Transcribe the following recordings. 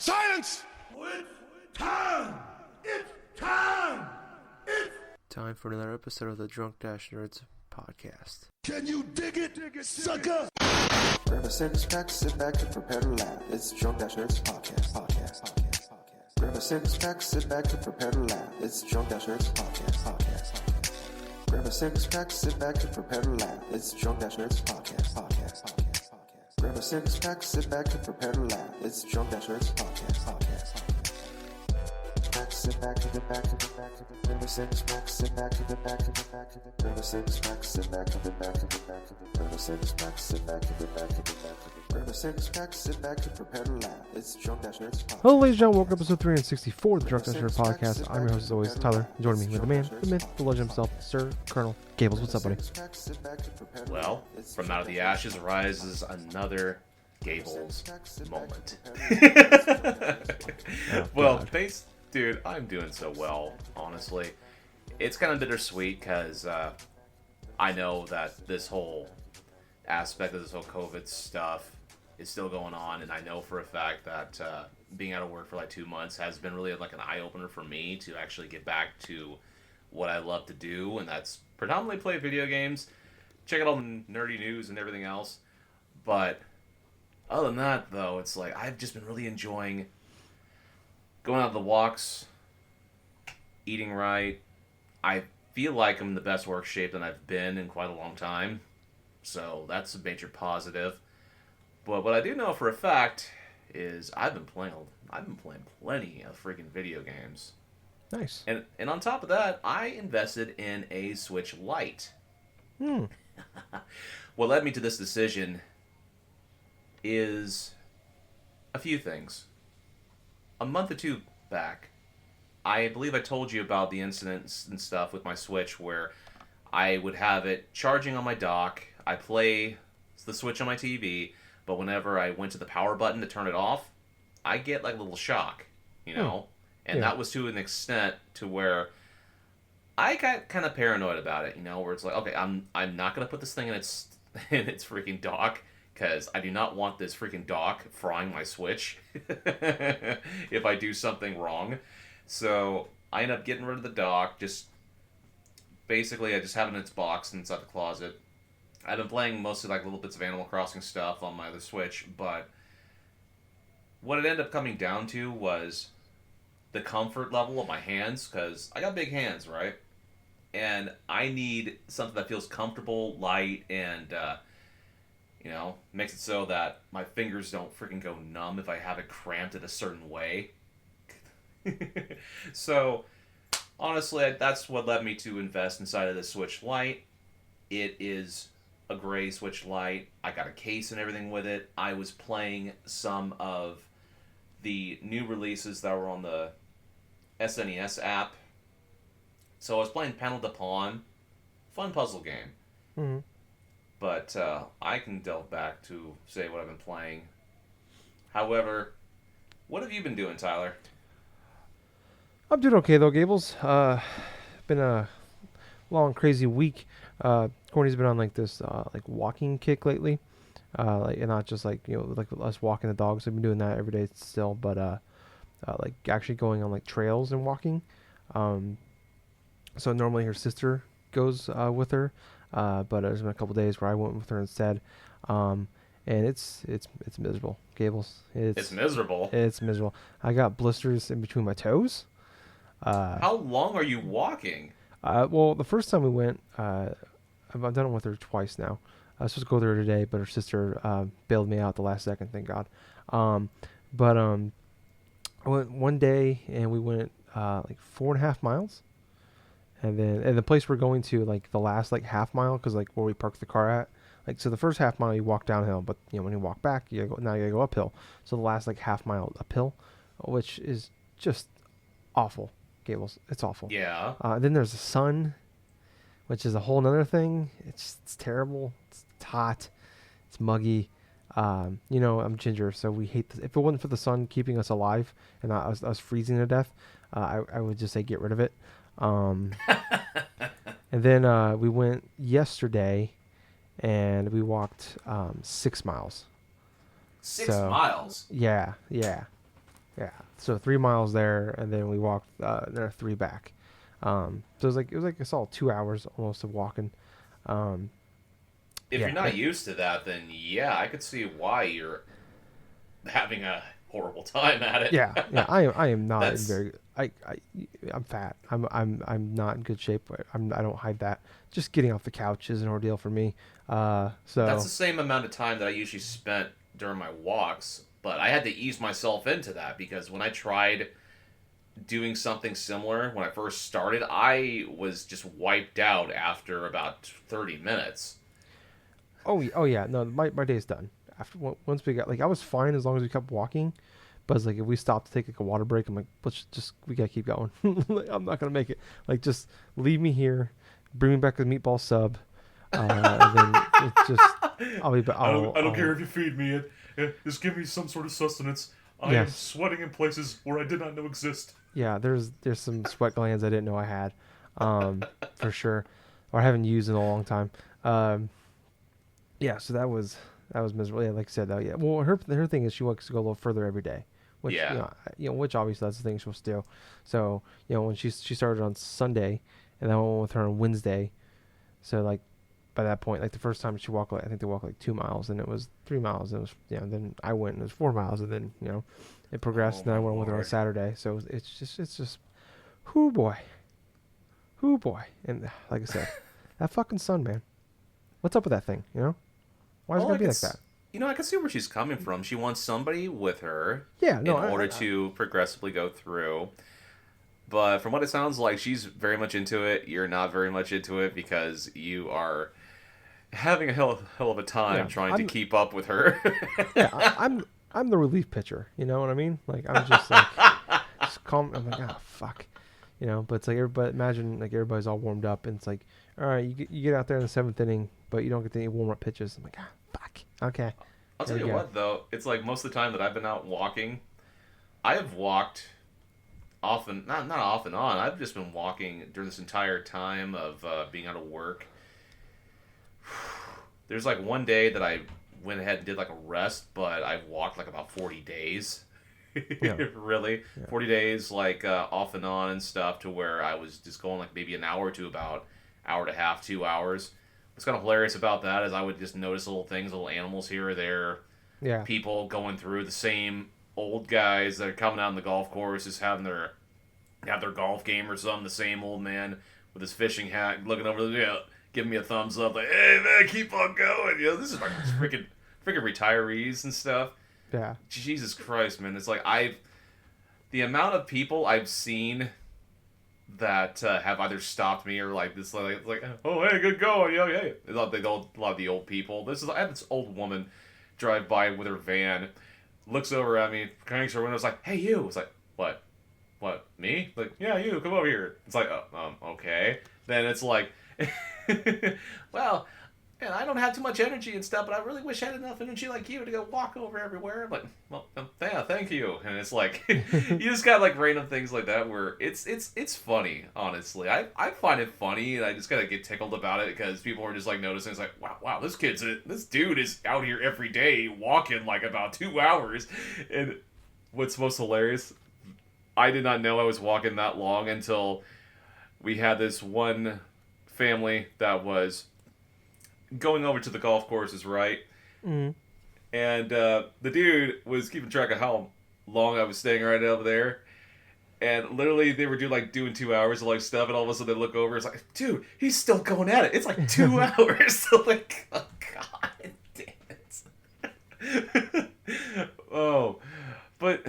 Silence! It's time! It's time! It's time for another episode of the Drunk Dash Nerds podcast. Can you dig it, sucker? Grab a six-pack, sit back and prepare to laugh. It's Drunk Dash Nerds podcast. Grab a six-pack, sit back and prepare to laugh. It's Drunk Dash Nerds podcast. Grab a six-pack, sit back and prepare to laugh. It's Drunk Dash Nerds podcast. Grab a six-pack, sit back and prepare to laugh. It's Drunk Dash Nerds podcast. Sit back to the back of the back of the grab a six-pack, sit back to the back of the back of the grab a six-pack, sit back to the back of the back of the grab a six-pack, sit back to the back of the back of the grab a six-pack, sit back and prepare to laugh. It's Drunk Dash Nerds podcast. Hello, ladies and gentlemen. Welcome to episode 364 of the Drunk Dash Nerds podcast. I'm your host, as always, Tyler. Joining me with the man, the myth, the legend himself, Sir Colonel Gables. What's up, buddy? Well, from out of the ashes arises another Gables moment. Well, thanks, dude. I'm doing so well, honestly. It's kind of bittersweet because I know that this whole aspect of this whole COVID stuff is still going on, and I know for a fact that being out of work for like 2 months has been really like an eye-opener for me to actually get back to what I love to do, and that's predominantly play video games, check out all the nerdy news and everything else. But other than that, though, it's like I've just been really enjoying going out on the walks, eating right. I feel like I'm in the best work shape that I've been in quite a long time, so that's a major positive. But what I do know for a fact is I've been playing plenty of freaking video games. Nice. And on top of that, I invested in a Switch Lite. What led me to this decision is a few things. A month or two back, I believe I told you about the incidents and stuff with my Switch where I would have it charging on my dock. I play the Switch on my TV, but whenever I went to the power button to turn it off, I get like a little shock, you know? And that was to an extent to where I got kind of paranoid about it, you know, where it's like, okay, I'm not going to put this thing in its freaking dock, because I do not want this freaking dock frying my Switch if I do something wrong. So I end up getting rid of the dock. I just have it in its box inside the closet. I've been playing mostly like little bits of Animal Crossing stuff on my other Switch, but what it ended up coming down to was the comfort level of my hands, because I got big hands, right? And I need something that feels comfortable, light, and makes it so that my fingers don't freaking go numb if I have it cramped in a certain way. So, honestly, that's what led me to invest inside of the Switch Lite. It is a gray Switch Lite. I got a case and everything with it. I was playing some of the new releases that were on the SNES app. So I was playing Panel de Pawn. Fun puzzle game. Mm-hmm. But I can delve back to say what I've been playing. However, what have you been doing, Tyler? I'm doing okay, though, Gables. Been a long, crazy week. Courtney's been on like this like walking kick lately. And not just like, like us walking the dogs. I've been doing that every day still, but like actually going on like trails and walking. So normally her sister goes with her. But there's been a couple days where I went with her instead, and it's miserable, Gables. It's miserable. It's miserable. I got blisters in between my toes. How long are you walking? Well, the first time we went, I've done it with her twice now. I was supposed to go there today, but her sister bailed me out the last second, thank God. But I went one day and we went like 4.5 miles. And the place we're going to, like the last like half mile, because like where we parked the car at, like so the first half mile you walk downhill, but when you walk back you gotta go uphill. So the last like half mile uphill, which is just awful, Gables. It's awful. Yeah. Then there's the sun, which is a whole nother thing. It's terrible. It's hot. It's muggy. I'm ginger, so we hate this. If it wasn't for the sun keeping us alive and I was freezing to death, I would just say get rid of it. And then we went yesterday and we walked 6 miles. 6 miles? Yeah. Yeah. So 3 miles there, and then we walked there 3 back. So it was like a solid 2 hours almost of walking. Um, If yeah. you're not used to that, then yeah, I could see why you're having a horrible time at it. Yeah, yeah. I am not in That's very. I'm fat. I'm not in good shape. But I don't hide that. Just getting off the couch is an ordeal for me. that's So the same amount of time that I usually spent during my walks, but I had to ease myself into that because when I tried doing something similar when I first started, I was just wiped out after about 30 minutes. oh yeah. No, my day's done. After once we got I was fine as long as we kept walking, but it's like if we stopped to take like a water break, I'm like, we gotta keep going. Like, I'm not gonna make it. Like just leave me here, bring me back a meatball sub, and then it's just I'll be. I don't care if you feed me it. Just give me some sort of sustenance. I am Yes. sweating in places where I did not know exist. Yeah, there's some sweat glands I didn't know I had, for sure, or I haven't used in a long time. Yeah, so that was miserable. Yeah, like I said though. Yeah, well, her thing is she wants to go a little further every day, which Yeah. which obviously that's the thing she'll do. So when she started on Sunday, and then I went with her on Wednesday. So like by that point, like the first time she walked, I think they walked like 2 miles, and it was 3 miles. And it was then I went and it was 4 miles, and then it progressed. Oh, And then I my went with her on Lord. Saturday. So it's just, whoo boy, whoo boy, and like I said, that fucking sun, man. What's up with that thing? Why is it Well, gonna be like that? I can see where she's coming from. She wants somebody with her Yeah, in no, order to progressively go through. But from what it sounds like, she's very much into it. You're not very much into it because you are having a hell of a time yeah, trying to keep up with her. yeah, I'm the relief pitcher. You know what I mean? Like I'm just like just calm. I'm like fuck, But it's like everybody. Imagine like everybody's all warmed up, and it's like, all right, you get out there in the 7th inning, but you don't get any warm up pitches. I'm like fuck. Okay. I'll tell There you we go. what, though, it's like most of the time that I've been out walking, I have walked off and not off and on. I've just been walking during this entire time of being out of work. There's like one day that I went ahead and did like a rest, but I've walked like about 40 days. Yeah. Really, Yeah. 40 days like off and on and stuff to where I was just going like maybe an hour to about hour and a half, 2 hours. What's kind of hilarious about that is I would just notice little things, little animals here or there, Yeah. people going through the same old guys that are coming out on the golf course, just having their golf game or something. The same old man with his fishing hat, looking over, giving me a thumbs up, like, "Hey man, keep on going." This is like freaking retirees and stuff. Yeah. Jesus Christ, man! It's like the amount of people I've seen that have either stopped me or like this, like, "Oh hey, good going, hey." A lot of the old people. I had this old woman drive by with her van, looks over at me, cranks her window, like, "Hey you!" It's like, what, me? Like, "Yeah, you, come over here." It's like, okay. Then it's like, well, man, I don't have too much energy and stuff, but I really wish I had enough energy like you to go walk over everywhere. I'm like, well, yeah, thank you. And it's like, you just got like random things like that where it's funny, honestly. I find it funny, and I just gotta get tickled about it because people are just like noticing. It's like, wow, this dude is out here every day walking like about 2 hours. And what's most hilarious, I did not know I was walking that long until we had this one family that was going over to the golf courses, right? Mm. And the dude was keeping track of how long I was staying right over there. And literally, they were doing 2 hours of like stuff, and all of a sudden they look over. It's like, dude, he's still going at it. It's like 2 hours. So like, oh god damn it. Oh, but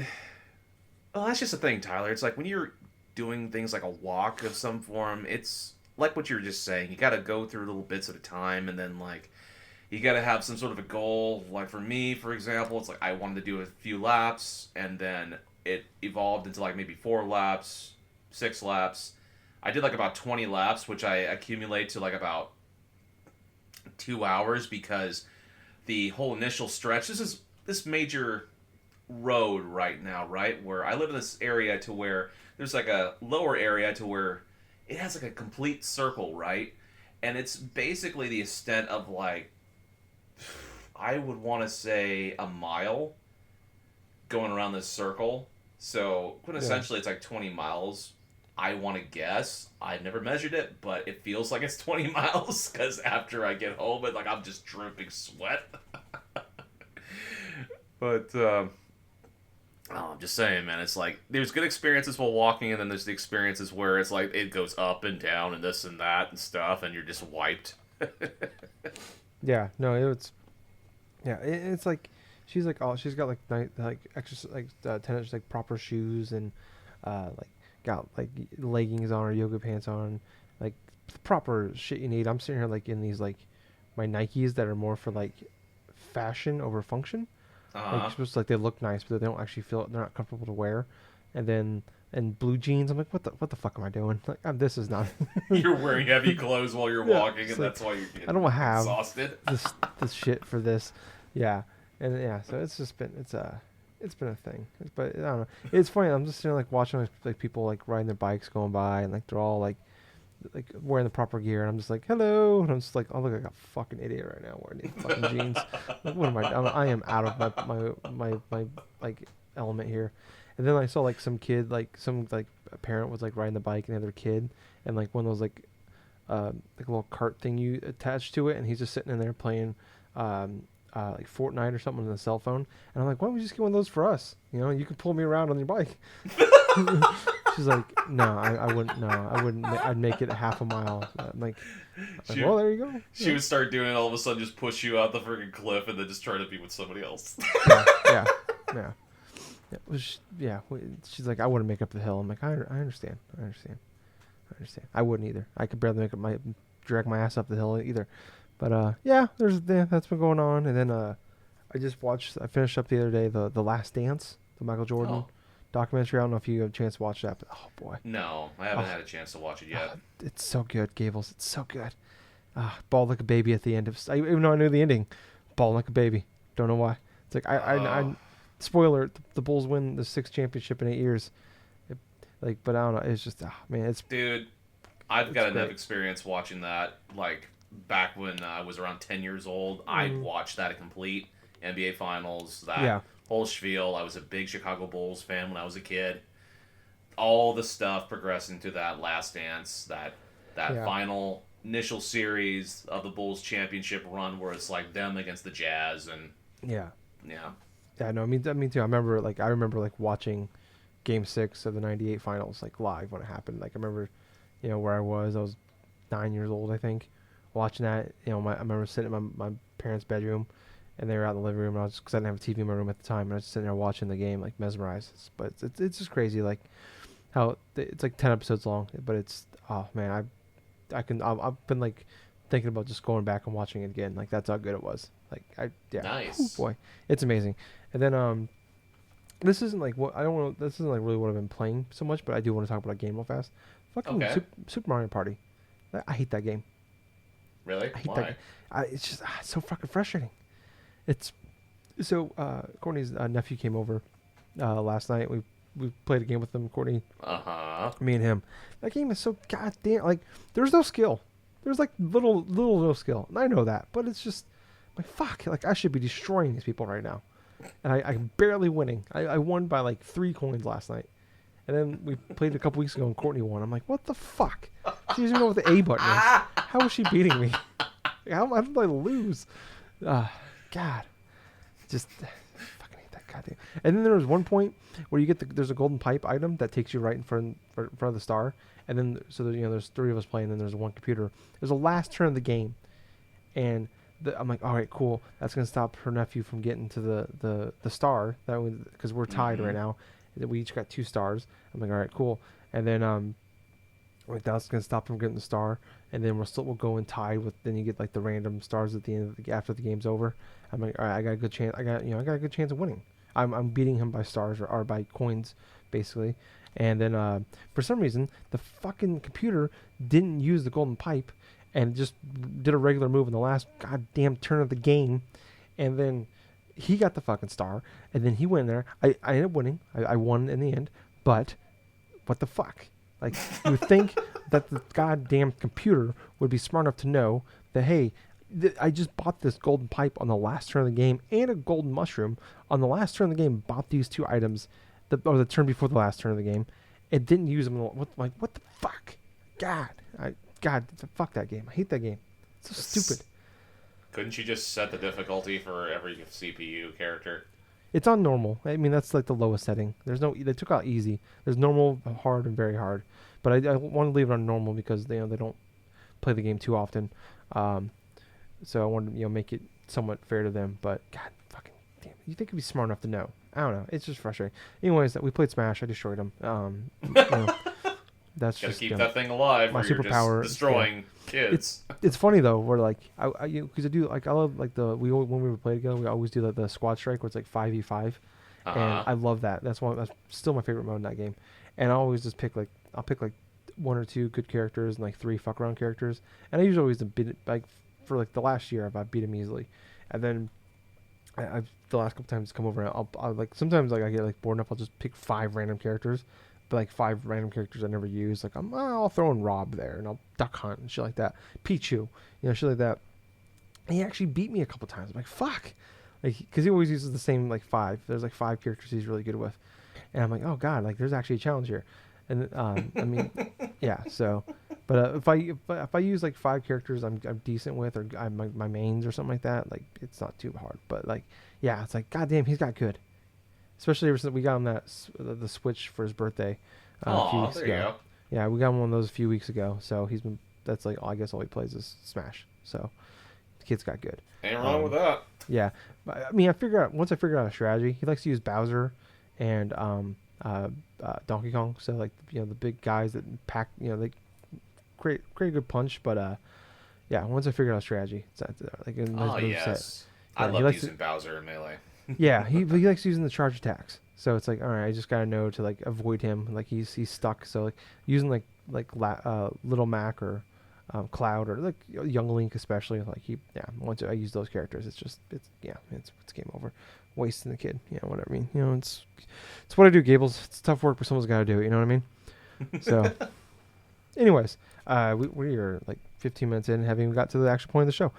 that's just the thing, Tyler. It's like when you're doing things like a walk of some form, it's like what you're just saying. You got to go through little bits at a time, and then like you got to have some sort of a goal. Like for me, for example, it's like I wanted to do a few laps, and then it evolved into like maybe 4 laps, 6 laps. I did like about 20 laps, which I accumulate to like about 2 hours because the whole initial stretch. This is this major road right now, right? Where I live in this area to where there's like a lower area to where it has like a complete circle, right? And it's basically the extent of like, I would want to say a mile going around this circle. So quintessentially, it's like 20 miles. I want to guess. I've never measured it, but it feels like it's 20 miles because after I get home, and like I'm just dripping sweat. But I'm just saying, man. It's like there's good experiences while walking, and then there's the experiences where it's like it goes up and down and this and that and stuff, and you're just wiped. Yeah, no, it's like she's like she's got like extra like tennis like proper shoes and like got like leggings on or yoga pants on, like proper shit you need. I'm sitting here like in these like my Nikes that are more for like fashion over function. Like supposed to, like they look nice, but they don't actually feel they're not comfortable to wear. And blue jeans. I'm like, what the fuck am I doing? Like, this is not. You're wearing heavy clothes while you're walking, and like, that's why you're getting I don't have exhausted. this shit for this. Yeah, and yeah, so it's just been it's been a thing. But I don't know. It's funny. I'm just sitting like watching like people like riding their bikes going by, and like they're all like wearing the proper gear, and I'm just like, hello, and I'm just like, I look like a fucking idiot right now wearing these fucking jeans. Like, what am I am out of my like element here. And then I saw like some kid, like some like a parent was like riding the bike and the other kid, and like one of those like a little cart thing you attach to it, and he's just sitting in there playing like Fortnite or something on the cell phone. And I'm like, why don't we just get one of those for us? You know, you can pull me around on your bike. She's like, no, I wouldn't. No, I wouldn't. I'd make it half a mile. I'm like, well, there you go. She would start doing it, all of a sudden just push you out the freaking cliff and then just try to be with somebody else. Yeah. She's like, I wouldn't make up the hill. I'm like, I understand. I wouldn't either. I could barely drag my ass up the hill either. But that's been going on. And then I finished up the other day the Last Dance, the Michael Jordan documentary. I don't know if you have a chance to watch that, but oh boy. No, I haven't had a chance to watch it yet. It's so good, Gables. It's so good. Bawled like a baby at the end of. Even though I knew the ending, bawled like a baby. Don't know why. It's like I spoiler: the Bulls win the 6th championship in 8 years. But I don't know. It's just man. Dude, I've got enough experience watching that. Like back when I was around 10 years old, I watched that complete NBA Finals. That whole spiel. I was a big Chicago Bulls fan when I was a kid. All the stuff progressing to that Last Dance, that final initial series of the Bulls championship run, where it's like them against the Jazz, and yeah. No, I mean too. I remember watching Game 6 of the '98 finals like live when it happened. Like I remember, where I was 9 years old, I think, watching that. I remember sitting in my parents' bedroom, and they were out in the living room. And because I didn't have a TV in my room at the time, and I was just sitting there watching the game, like mesmerized. But it's just crazy, like how it's like 10 episodes long. But it's man, I've been like thinking about just going back and watching it again. Like that's how good it was. Nice. Oh boy, it's amazing. And then this isn't like what I don't want. This isn't like really what I've been playing so much, but I do want to talk about a game real fast. Fucking Super Mario Party. I hate that game. Really? I hate Why? that. It's just it's so fucking frustrating. It's so Courtney's nephew came over last night. We played a game with him, Courtney. Me and him. That game is so goddamn like there's no skill. There's like little no skill. And I know that, but it's just like fuck. Like I should be destroying these people right now, and I'm barely winning. I won by like 3 coins last night, and then we played a couple weeks ago and Courtney won. I'm like, what the fuck? She doesn't even know what the A button is. How is she beating me? How did I lose? God, just fucking hate that goddamn. And then there was one point where you get there's a golden pipe item that takes you right in front of the star, and then there's 3 of us playing, and there's one computer. There's a last turn of the game, and I'm like, all right, cool. That's gonna stop her nephew from getting to the star because we're tied right now. We each got 2 stars. I'm like, all right, cool. And then that's gonna stop him getting the star, and then we'll go in tied with. Then you get like the random stars at the end of after the game's over. I'm like, all right, I got a good chance. I got a good chance of winning. I'm beating him by stars or by coins, basically. And then for some reason the fucking computer didn't use the golden pipe and just did a regular move in the last goddamn turn of the game, and then he got the fucking star, and then he went in there. I ended up winning. I won in the end, but what the fuck? Like, you would think that the goddamn computer would be smart enough to know that, hey, I just bought this golden pipe on the last turn of the game and a golden mushroom on the last turn of the game, bought these 2 items. the turn before the last turn of the game. It didn't use them. What the fuck? God, fuck that game. I hate that game. It's so stupid. Couldn't you just set the difficulty for every CPU character? It's on normal. I mean, that's like the lowest setting. They took out easy. There's normal, hard, and very hard. But I want to leave it on normal because they don't play the game too often. So I wanted to make it somewhat fair to them. But God, fucking damn it. You think it'd be smart enough to know? I don't know. It's just frustrating. Anyways, we played Smash. I destroyed them. That's Gotta just keep that thing alive. my or you're superpower. Just destroying kids. It's funny though. We're like because I do like I love like when we would play together. We always do the squad strike where it's like 5v5, and I love that. That's still my favorite mode in that game. And I always just I'll pick like one or two good characters and like 3 fuck around characters. And I usually always beat it, like for like the last year I beat him easily, and then I've the last couple times come over and I'll like sometimes like I get like bored enough I'll just pick 5 random characters. But like 5 random characters I never use. Like I'll throw in Rob there and I'll duck hunt and shit like that. Pichu, shit like that. And he actually beat me a couple times. I'm like, fuck, like because he always uses the same like 5. There's like 5 characters he's really good with, and I'm like, oh god, like there's actually a challenge here. And I mean, yeah. So, but if I use like 5 characters I'm decent with, or my mains or something like that, like it's not too hard. But like, yeah, it's like goddamn, he's got good. Especially ever since we got him the Switch for his birthday a few weeks there ago. you go. Yeah, we got him one of those a few weeks ago. So that's like I guess all he plays is Smash. So the kid's got good. Ain't wrong with that. Yeah, but, I mean once I figured out a strategy. He likes to use Bowser and Donkey Kong. So like the big guys that pack they create a good punch. But yeah, once I figured out a strategy, it's like a nice move yes. set. I Yeah, love using Bowser in Melee. Yeah, he likes using the charge attacks. So it's like, all right, I just gotta know to like avoid him. Like he's stuck. So like using Little Mac or Cloud or like Young Link especially. Like once I use those characters, it's game over. Wasting the kid. Whatever. I mean, it's what I do, Gables. It's tough work, but someone's got to do it. You know what I mean? So, anyways, we are like 15 minutes in, haven't even got to the actual point of the show.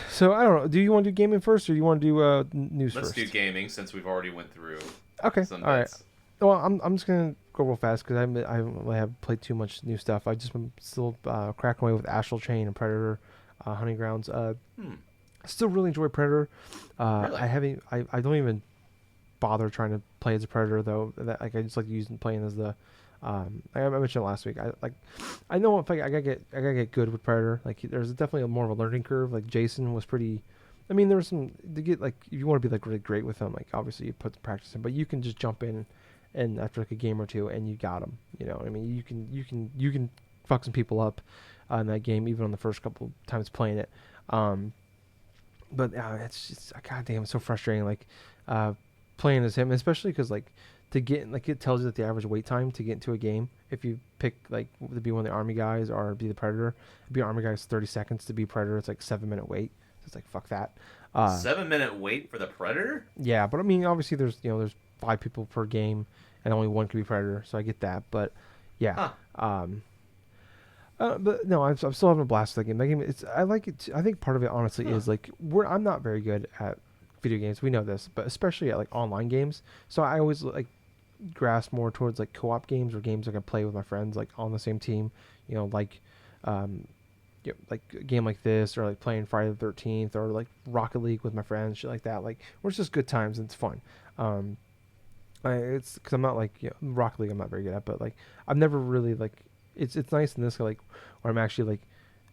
So I don't know. Do you want to do gaming first, or do you want to do news Let's first? do gaming since we've already went through. Okay. Some All right. bits. Well, I'm just gonna go real fast because I haven't played too much new stuff. I just been still cracking away with Astral Chain and Predator, Hunting Grounds. I still really enjoy Predator. Really? I don't even bother trying to play as a Predator though. I just like playing as the. I mentioned it last week. I know if I gotta get good with Predator. Like there's definitely more of a learning curve. Like Jason was pretty. I mean, there was some to get like if you want to be like really great with him. Like obviously you put the practice in, but you can just jump in, and after like a game or two, and you got him. I mean, you can fuck some people up in that game even on the first couple times playing it. But it's just goddamn it's so frustrating. Like playing as him, especially because like. To get like it tells you that the average wait time to get into a game if you pick like to be one of the army guys or be the Predator, be army guys 30 seconds to be Predator. It's like 7-minute wait. So it's like fuck that. 7-minute wait for the Predator? Yeah, but I mean obviously there's 5 people per game and only one can be Predator, so I get that. But yeah, but no, I'm still having a blast with that game. That game, I like it. I think part of it honestly is like I'm not very good at video games. We know this, but especially at like online games. So I always like grasp more towards like co-op games or games I can play with my friends like on the same team, like like a game like this or like playing Friday the 13th or like Rocket League with my friends, shit like that, like where it's just good times and it's fun. It's because I'm not like Rocket League I'm not very good at, but like I've never really like it's nice in this like where I'm actually like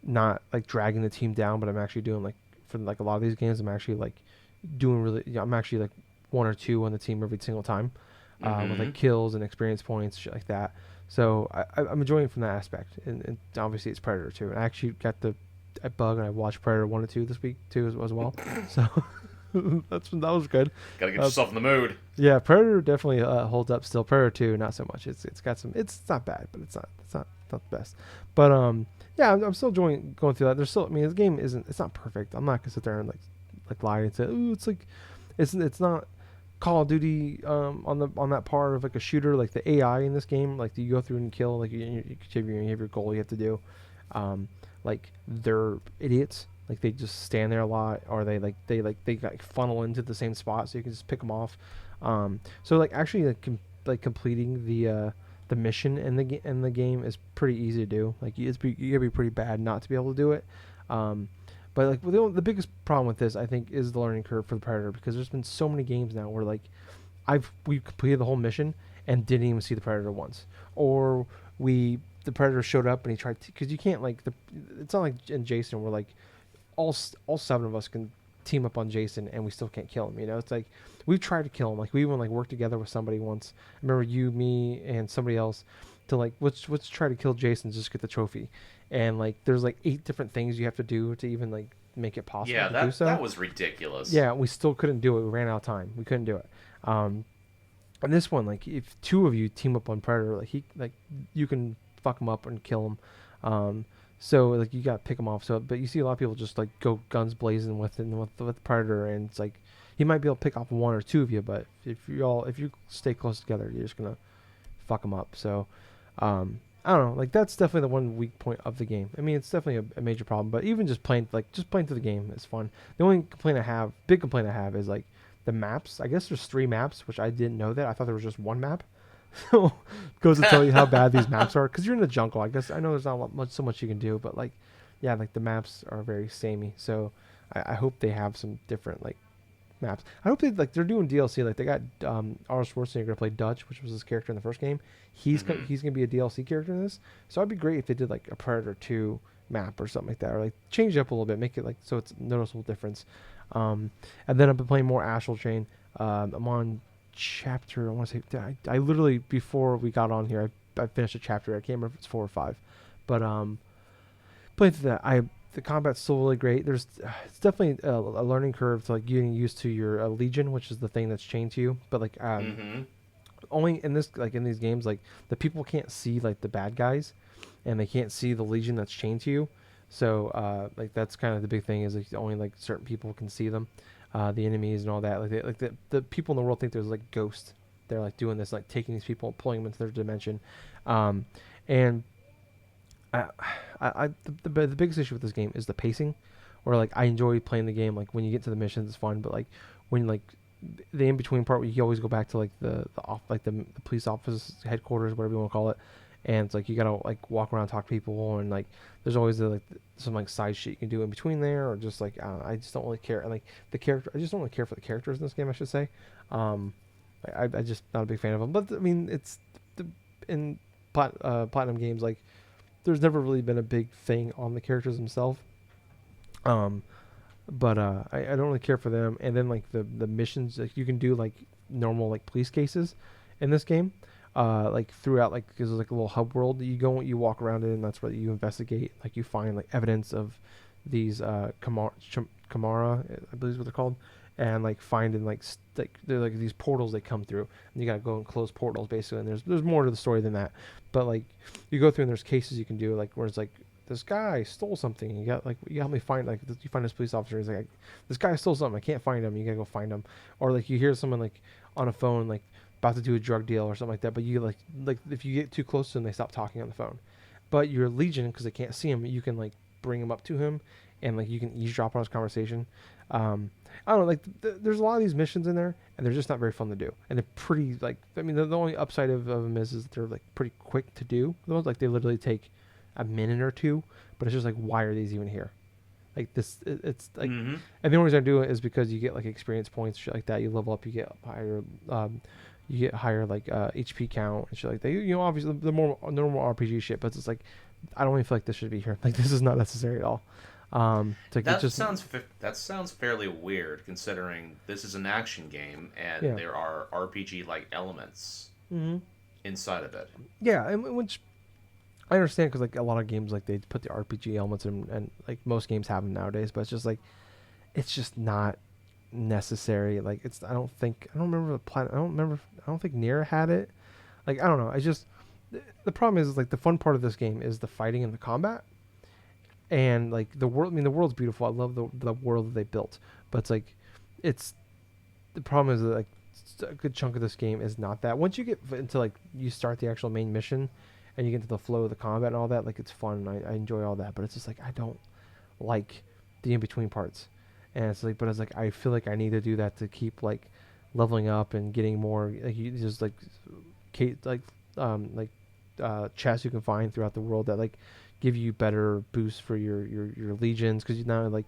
not like dragging the team down, but I'm actually doing like for like a lot of these games I'm actually like doing really I'm actually like 1 or 2 on the team every single time. With like kills and experience points, shit like that. So I'm enjoying it from that aspect, and obviously it's Predator too. And I actually got the bug, and I watched Predator 1 and 2 this week too as well. So that was good. Gotta get yourself in the mood. Yeah, Predator definitely holds up still. Predator 2 not so much. It's got some. It's not bad, but it's not the best. But yeah, I'm still enjoying going through that. There's still the game it's not perfect. I'm not gonna sit there and like lie and say ooh it's like it's not. Call of Duty on that part of like a shooter, like the AI in this game, like you go through and kill, like you have your goal you have to do, like they're idiots, like they just stand there a lot, or they funnel into the same spot so you can just pick them off. So like actually like completing the mission in the game is pretty easy to do. Like you gotta be pretty bad not to be able to do it. Um, but like the biggest problem with this I think is the learning curve for the Predator, because there's been so many games now where like we completed the whole mission and didn't even see the Predator once, or the Predator showed up and he tried because you can't like it's not like in Jason where like all seven of us can team up on Jason and we still can't kill him. You know, it's like we've tried to kill him. Like we even like worked together with somebody once. I remember you, me, and somebody else to like let's try to kill Jason just get the trophy. And like there's like 8 different things you have to do to even like make it possible Yeah, to do so. that was ridiculous. Yeah, we still couldn't do it. We ran out of time. We couldn't do it. And this one, like if 2 of you team up on Predator, like you can fuck him up and kill him. So like you gotta pick him off. So but you see a lot of people just like go guns blazing with Predator, and it's like he might be able to pick off 1 or 2 of you, but if you stay close together, you're just gonna fuck him up. So I don't know, like that's definitely the one weak point of the game. I mean, it's definitely a major problem, but even just playing through the game is fun. The only big complaint I have is like the maps. I guess there's 3 maps, which I didn't know that. I thought there was just 1 map. So it goes to tell you how bad these maps are, because you're in the jungle. I guess I know there's not so much you can do, but like, yeah, like the maps are very samey. So I hope they have some different like maps. I hope they're doing DLC. Like they got Arnold Schwarzenegger to play Dutch, which was his character in the first game. He's gonna be a DLC character in this. So it'd be great if they did like a Predator 2 map or something like that, or like change it up a little bit, make it like so it's a noticeable difference. And then I've been playing more Astral Chain. I'm on chapter, I want to say, I literally before we got on here, I finished a chapter. I can't remember if it's 4 or 5, but playing through that, the combat's still really great. It's definitely a learning curve to like getting used to your Legion, which is the thing that's chained to you. But like only in these games, like the people can't see like the bad guys, and they can't see the Legion that's chained to you. So like that's kind of the big thing, is like only like certain people can see them, the enemies and all that. Like the people in the world think there's like ghosts. They're like doing this, like taking these people and pulling them into their dimension, and the biggest issue with this game is the pacing, where like I enjoy playing the game. Like when you get to the missions, it's fun, but like when like the in between part where you always go back to like the police office headquarters, whatever you want to call it, and it's like you gotta like walk around, talk to people, and like there's always some like side shit you can do in between there, or just like I just don't really care. And like I just don't really care for the characters in this game, I should say. I just not a big fan of them. But I mean, it's in Platinum games, like there's never really been a big thing on the characters themselves. But I don't really care for them. And then like the missions, like you can do like normal like police cases in this game, like throughout, like because there's like a little hub world that you walk around in, and that's where you investigate. Like you find like evidence of these Kamara, I believe is what they're called, and like finding like they're like these portals they come through, and you gotta go and close portals basically. And there's more to the story than that, but like you go through and there's cases you can do, like where it's like this guy stole something. You help me find, like you find this police officer. He's like, this guy stole something. I can't find him. You gotta go find him. Or like you hear someone like on a phone like about to do a drug deal or something like that. But you like if you get too close to them, they stop talking on the phone. But your Legion, because they can't see him, you can like bring him up to him, and like you can eavesdrop on his conversation. I don't know, like there's a lot of these missions in there, and they're just not very fun to do. And they're pretty like, I mean, the only upside of them is that they're like pretty quick to do. Those like they literally take a minute or 2, but it's just like, why are these even here? Like it's like, and the only reason I do it is because you get like experience points, shit like that. You level up, you get higher, like HP count and shit like that. You know, obviously the more normal RPG shit, but it's like, I don't even feel like this should be here. Like this is not necessary at all. Like that sounds fairly weird, considering this is an action game and there are RPG like elements inside of it. Yeah, and which I understand, because like a lot of games, like they put the RPG elements in, and like most games have them nowadays, but it's just like it's just not necessary. Like I don't think Nier had it. Like I don't know. I just the problem is like the fun part of this game is the fighting and the combat. And like the world, I mean, the world's beautiful. I love the world that they built, but it's like, the problem is that like a good chunk of this game is not that. Once you get into like you start the actual main mission, and you get into the flow of the combat and all that, like it's fun. And I enjoy all that, but it's just like I don't like the in between parts, and it's like, but it's like I feel like I need to do that to keep like leveling up and getting more like you just like chests you can find throughout the world that like give you better boosts for your legions, because you now like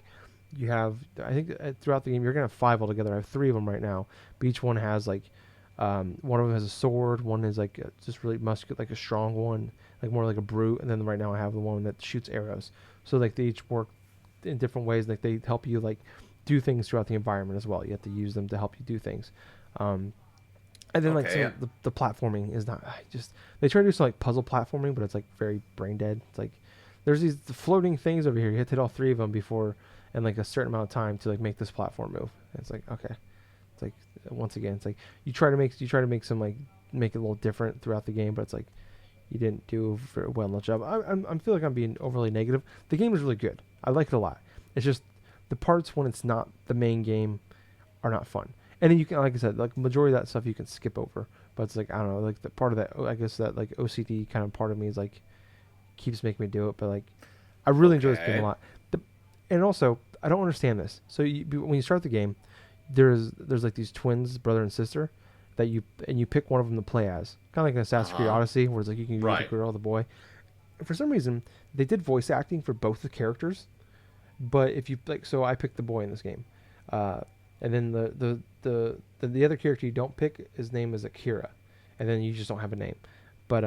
you have, I think throughout the game you're gonna have 5 altogether. I have 3 of them right now, but each one has like one of them has a sword, one is like just really muscular, like a strong one, like more like a brute, and then right now I have the one that shoots arrows. So like they each work in different ways. Like they help you like do things throughout the environment as well. You have to use them to help you do things. And then like some the platforming is not, they try to do some like puzzle platforming, but it's like very brain dead. It's like there's these floating things over here. You have to hit all 3 of them before, and like a certain amount of time to like make this platform move. And it's like, okay, it's like once again, it's like you try to make some like make it a little different throughout the game, but it's like you didn't do a very well enough job. I feel like I'm being overly negative. The game is really good. I like it a lot. It's just the parts when it's not the main game are not fun. And then you can, like I said, like majority of that stuff you can skip over. But it's like, I don't know, like the part of that, I guess that like OCD kind of part of me is like keeps making me do it. But like, I really enjoy this game a lot. And also, I don't understand this. So when you start the game, there's like these twins, brother and sister, that you pick one of them to play as, kind of like an Assassin's Creed Odyssey, where it's like you can be the girl or the boy. And for some reason, they did voice acting for both the characters, but if you like, so I picked the boy in this game, and then the other character you don't pick, his name is Akira, and then you just don't have a name, but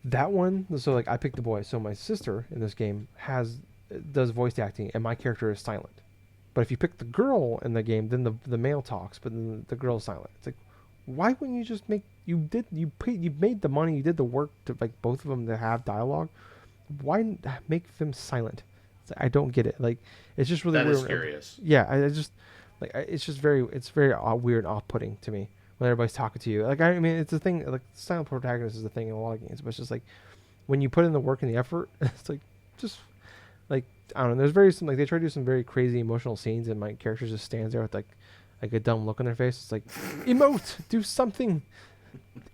that one, so like I picked the boy, so my sister in this game does voice acting, and my character is silent. But if you pick the girl in the game, then the male talks, but then the girl's silent. It's like, why wouldn't you just make, you made the money, you did the work to like both of them to have dialogue. Why make them silent? It's like, I don't get it. Like, it's just really weird. That is curious. Yeah, I just like it's very weird, off-putting to me when everybody's talking to you. Like, I mean, it's a thing. Like, silent protagonist is a thing in a lot of games, but it's just like when you put in the work and the effort, it's like just like, I don't know. There's they try to do some very crazy emotional scenes, and my character just stands there with like a dumb look on their face. It's like, emote, do something,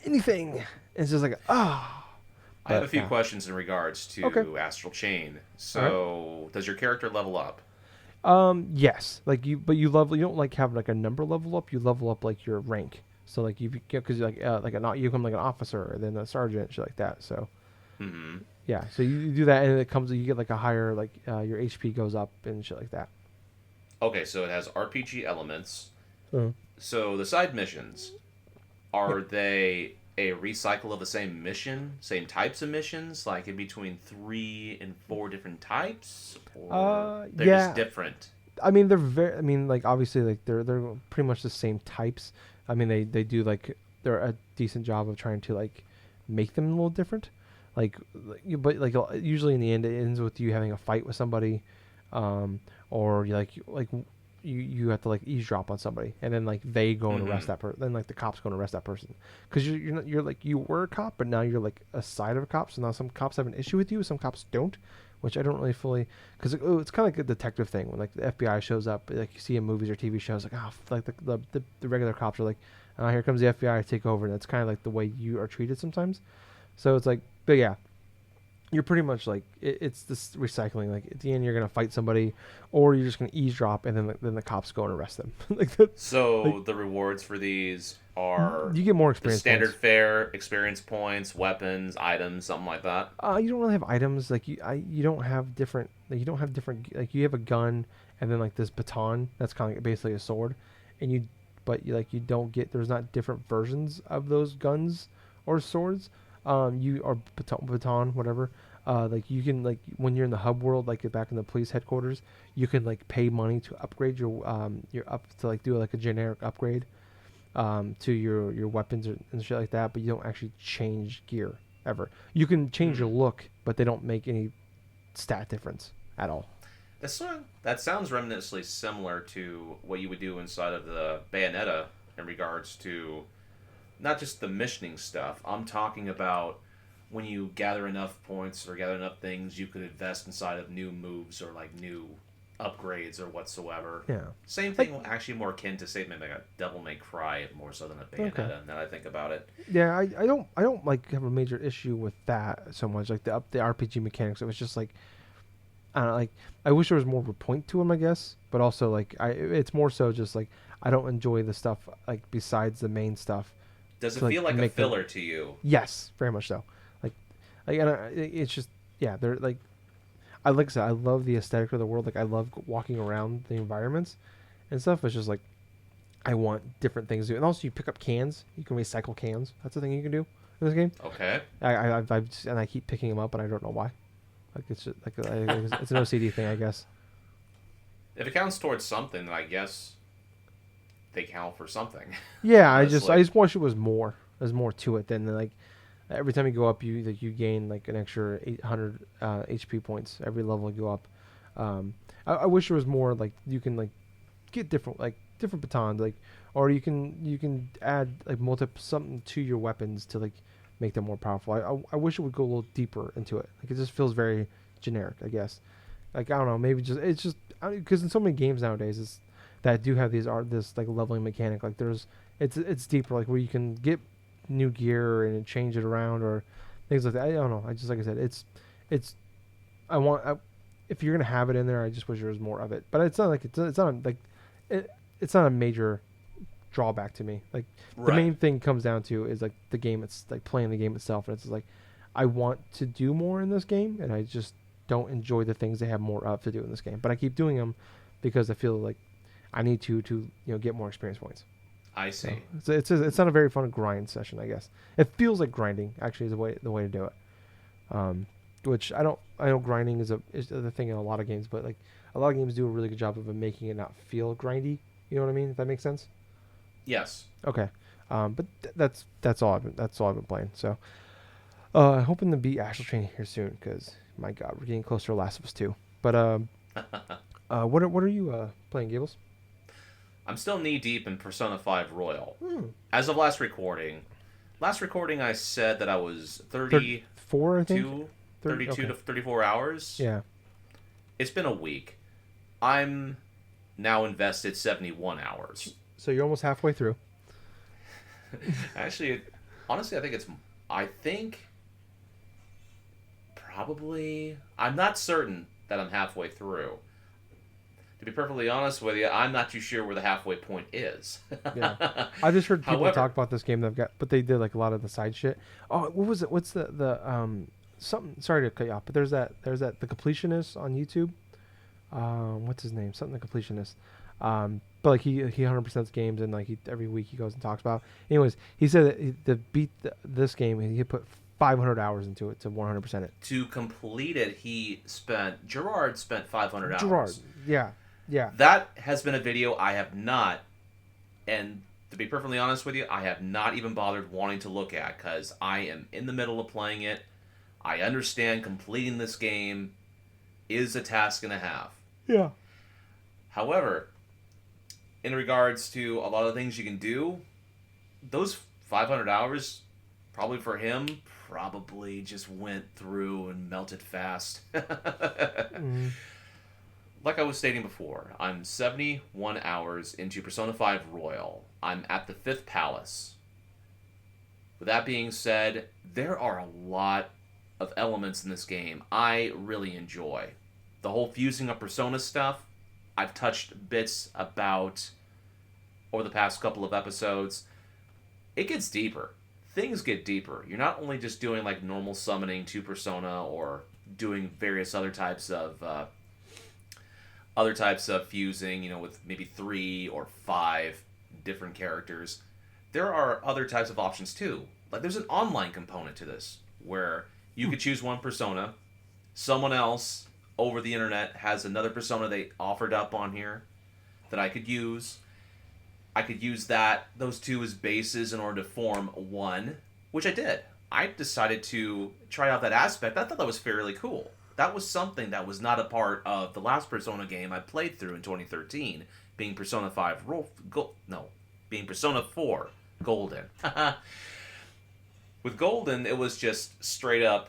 anything. And it's just like, ah. I have a few questions in regards to Astral Chain. So, does your character level up? Yes. Like you don't like have like a number level up. You level up like your rank. So like you because you you become like an officer, and then a sergeant, shit like that. So. Mm-hmm. Yeah, so you do that, and you get like a higher, like your HP goes up and shit like that. Okay, so it has RPG elements. So the side missions, are they a recycle of the same mission, same types of missions, like in between 3 and 4 different types, or they're just different? I mean, like obviously, like they're pretty much the same types. I mean, they do like they're a decent job of trying to like make them a little different. But usually in the end it ends with you having a fight with somebody, or you have to like eavesdrop on somebody, and then like they go and arrest that person. Then like the cops go and arrest that person, because you're like, you were a cop, but now you're like a side of a cop. So now some cops have an issue with you, some cops don't, which I don't really fully, because it's kind of like a detective thing when like the FBI shows up, like you see in movies or TV shows, like like the regular cops are like, here comes the FBI to take over, and that's kind of like the way you are treated sometimes. So it's like, but yeah, you're pretty much like it's this recycling. Like at the end, you're gonna fight somebody, or you're just gonna eavesdrop, and then the cops go and arrest them. Like that. So like, the rewards for these are, you get more experience. Standard fare, experience points, weapons, items, something like that. You don't really have items. Like you don't have different. Like you don't have different. Like you have a gun, and then like this baton that's kind of like basically a sword, and you don't get. There's not different versions of those guns or swords. You or baton, whatever. Like you can, like when you're in the hub world, like back in the police headquarters, you can like pay money to upgrade your to like do like a generic upgrade, to your weapons and shit like that. But you don't actually change gear ever. You can change your look, but they don't make any stat difference at all. That sounds reminiscently similar to what you would do inside of the Bayonetta in regards to not just the missioning stuff. I'm talking about when you gather enough points or gather enough things, you could invest inside of new moves or like new upgrades or whatsoever. Yeah. Same thing, like, actually more akin to say maybe like a Devil May Cry more so than a Bayonetta. Now that I think about it. Yeah, I don't like have a major issue with that so much. Like the RPG mechanics, it was just like, I don't know, like I wish there was more of a point to them, I guess. But also like it's more so just like I don't enjoy the stuff like besides the main stuff. Does it to, feel like a make them- filler to you? Yes, very much so. It's just they're like, like I said, I love the aesthetic of the world. Like I love walking around the environments and stuff. It's just like I want different things to do. And also you pick up cans. You can recycle cans. That's the thing you can do in this game. Okay. I keep picking them up and I don't know why. Like it's just like it's an OCD thing, I guess. If it counts towards something, then I guess they count for something. Yeah, I Honestly. just wish it was more. There's more to it than like every time you go up, you gain like an extra 800 HP points every level you go up. I wish there was more like you can like get different batons like, or you can add like something to your weapons to like make them more powerful. I wish it would go a little deeper into it. Like it just feels very generic, I guess. Like I don't know, maybe it's just because in so many games nowadays that do have this like leveling mechanic. Like it's deeper, like where you can get new gear and change it around or things like that. I don't know. I just like I said, it's if you're gonna have it in there, I just wish there was more of it. But it's not like it's not a major drawback to me. Like the Right. main thing comes down to is like the game. It's like playing the game itself, and it's like I want to do more in this game, and I just don't enjoy the things they have more of to do in this game. But I keep doing them because I feel like I need to get more experience points. I So see. it's not a very fun grind session, I guess. It feels like grinding actually is the way to do it. Which I know grinding is the thing in a lot of games, but like a lot of games do a really good job of making it not feel grindy. You know what I mean? If that makes sense. Yes. Okay. But that's all I've been playing. So hoping to beat Astral Chain here soon because my God, we're getting closer to Last of Us 2. But what are you playing, Gables? I'm still knee deep in Persona 5 Royal. Hmm. As of last recording, I said that I was 32, 4, I think. 32 okay. to 34 hours. Yeah. It's been a week. I'm now invested 71 hours. So you're almost halfway through. Actually, honestly, I think probably, I'm not certain that I'm halfway through. To be perfectly honest with you, I'm not too sure where the halfway point is. Yeah. I just heard people However- talk about this game but they did like a lot of the side shit. Oh, what was it? What's the something? Sorry to cut you off, but there's that the completionist on YouTube. What's his name? Something the completionist. But like he 100% games and like every week he goes and talks about. Anyways, he said that to beat this game, he put 500 hours into it to 100% it. To complete it, Gerard spent 500 hours. Gerard, yeah. That has been a video I have not, and to be perfectly honest with you, I have not even bothered wanting to look at because I am in the middle of playing it. I understand completing this game is a task and a half. Yeah. However, in regards to a lot of things you can do, those 500 hours, probably for him, probably just went through and melted fast. Like I was stating before, I'm 71 hours into Persona 5 Royal. I'm at the 5th Palace. With that being said, there are a lot of elements in this game I really enjoy. The whole fusing of Persona stuff, I've touched bits about over the past couple of episodes. It gets deeper. Things get deeper. You're not only just doing like normal summoning to Persona or doing various other types of fusing, with maybe 3 or 5 different characters. There are other types of options too. Like there's an online component to this where you could choose one persona, someone else over the internet has another persona they offered up on here that I could use. I could use those two as bases in order to form one, which I did. I decided to try out that aspect. I thought that was fairly cool. That was something that was not a part of the last Persona game I played through in 2013, being Persona 4 Golden. With Golden, it was just straight up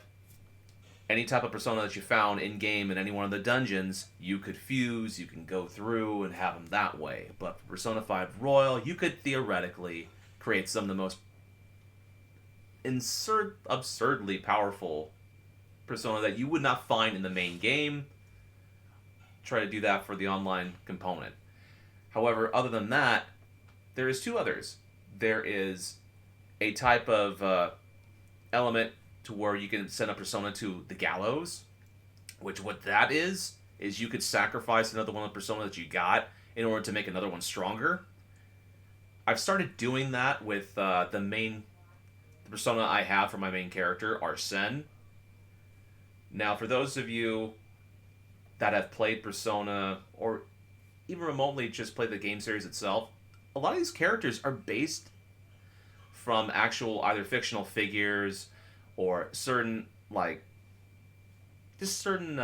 any type of persona that you found in-game in any one of the dungeons, you could fuse, you can go through and have them that way. But for Persona 5 Royal, you could theoretically create some of the most absurdly powerful persona that you would not find in the main game. Try to do that for the online component. However, other than that, there is two others. There is a type of element to where you can send a persona to the gallows, which what that is you could sacrifice another one of the persona that you got in order to make another one stronger. I've started doing that with the persona I have for my main character, Arsene. Now, for those of you that have played Persona, or even remotely just played the game series itself, a lot of these characters are based from actual either fictional figures or certain, like, just certain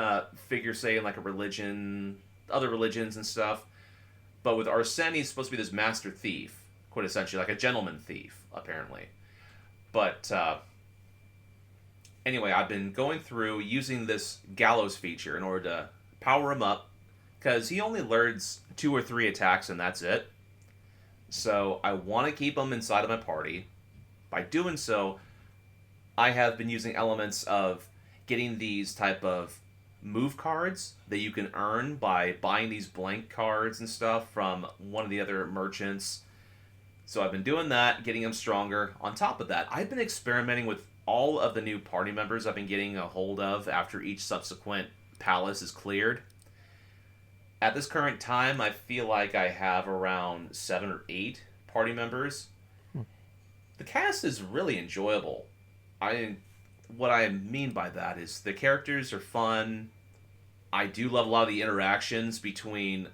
figures, say, in like a religion, other religions and stuff. But with Arsene, he's supposed to be this master thief, quintessentially, like a gentleman thief, apparently. But anyway, I've been going through using this gallows feature in order to power him up, because he only learns 2 or 3 attacks and that's it. So I want to keep him inside of my party. By doing so, I have been using elements of getting these type of move cards that you can earn by buying these blank cards and stuff from one of the other merchants. So I've been doing that, getting them stronger. On top of that, I've been experimenting with all of the new party members I've been getting a hold of after each subsequent palace is cleared. At this current time, I feel like I have around 7 or 8 party members. The cast is really enjoyable. What I mean by that is the characters are fun. I do love a lot of the interactions between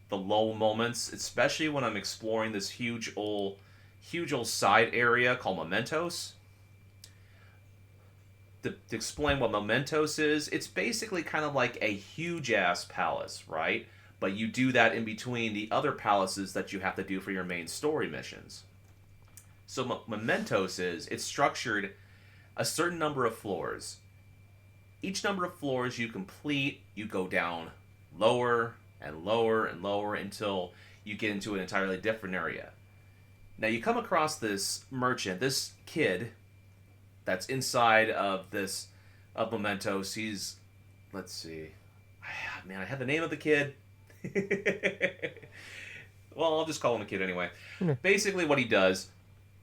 the low moments, especially when I'm exploring this huge old side area called Mementos. To explain what Mementos is, it's basically kind of like a huge-ass palace, right? But you do that in between the other palaces that you have to do for your main story missions. So Mementos it's structured a certain number of floors. Each number of floors you complete, you go down lower and lower and lower until you get into an entirely different area. Now you come across this merchant, this kid that's inside of Mementos. He's, let's see, man, I have the name of the kid. Well, I'll just call him a kid anyway. Basically what he does,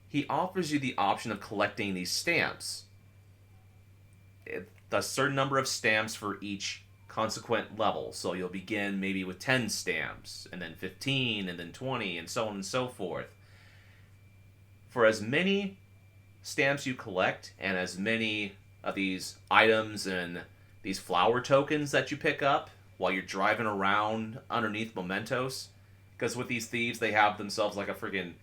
he offers you the option of collecting these stamps. A certain number of stamps for each consequent level. So you'll begin maybe with 10 stamps, and then 15, and then 20, and so on and so forth. For as many stamps you collect, and as many of these items and these flower tokens that you pick up while you're driving around underneath Mementos, because with these thieves, they have themselves like a friggin'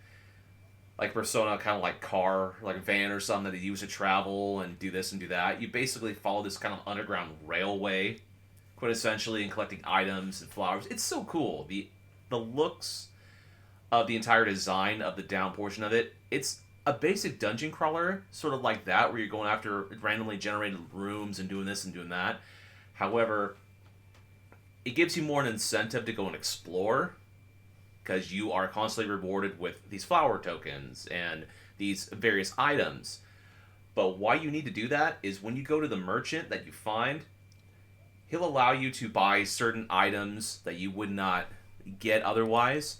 like Persona kind of like car, like a van or something that they use to travel and do this and do that. You basically follow this kind of underground railway, quintessentially, and collecting items and flowers. It's so cool. The looks of the entire design of the down portion of it, it's a basic dungeon crawler, sort of like that, where you're going after randomly generated rooms and doing this and doing that. However, it gives you more an incentive to go and explore, because you are constantly rewarded with these flower tokens and these various items. But why you need to do that is when you go to the merchant that you find, he'll allow you to buy certain items that you would not get otherwise.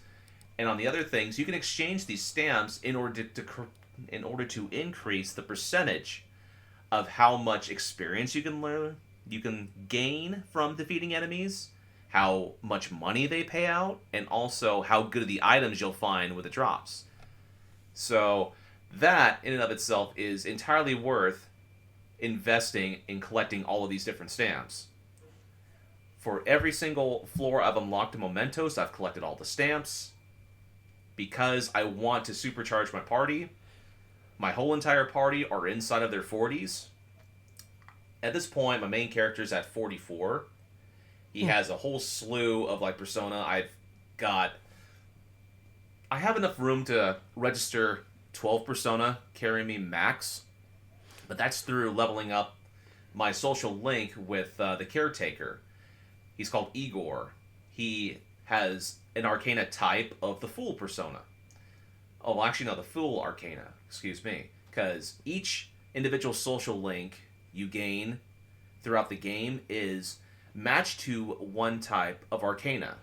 And on the other things, you can exchange these stamps in order to increase the percentage of how much experience you can gain from defeating enemies, how much money they pay out, and also how good are the items you'll find with the drops. So that, in and of itself, is entirely worth investing in collecting all of these different stamps. For every single floor I've unlocked in Mementos, I've collected all the stamps. Because I want to supercharge my party, my whole entire party are inside of their 40s. At this point, my main character is at 44. He has a whole slew of like Persona. I have enough room to register 12 Persona, carry me max. But that's through leveling up my social link with the caretaker. He's called Igor. He has an Arcana type of the Fool Persona. Oh, actually, no, the Fool Arcana. Excuse me. Because each individual social link you gain throughout the game is matched to one type of Arcana.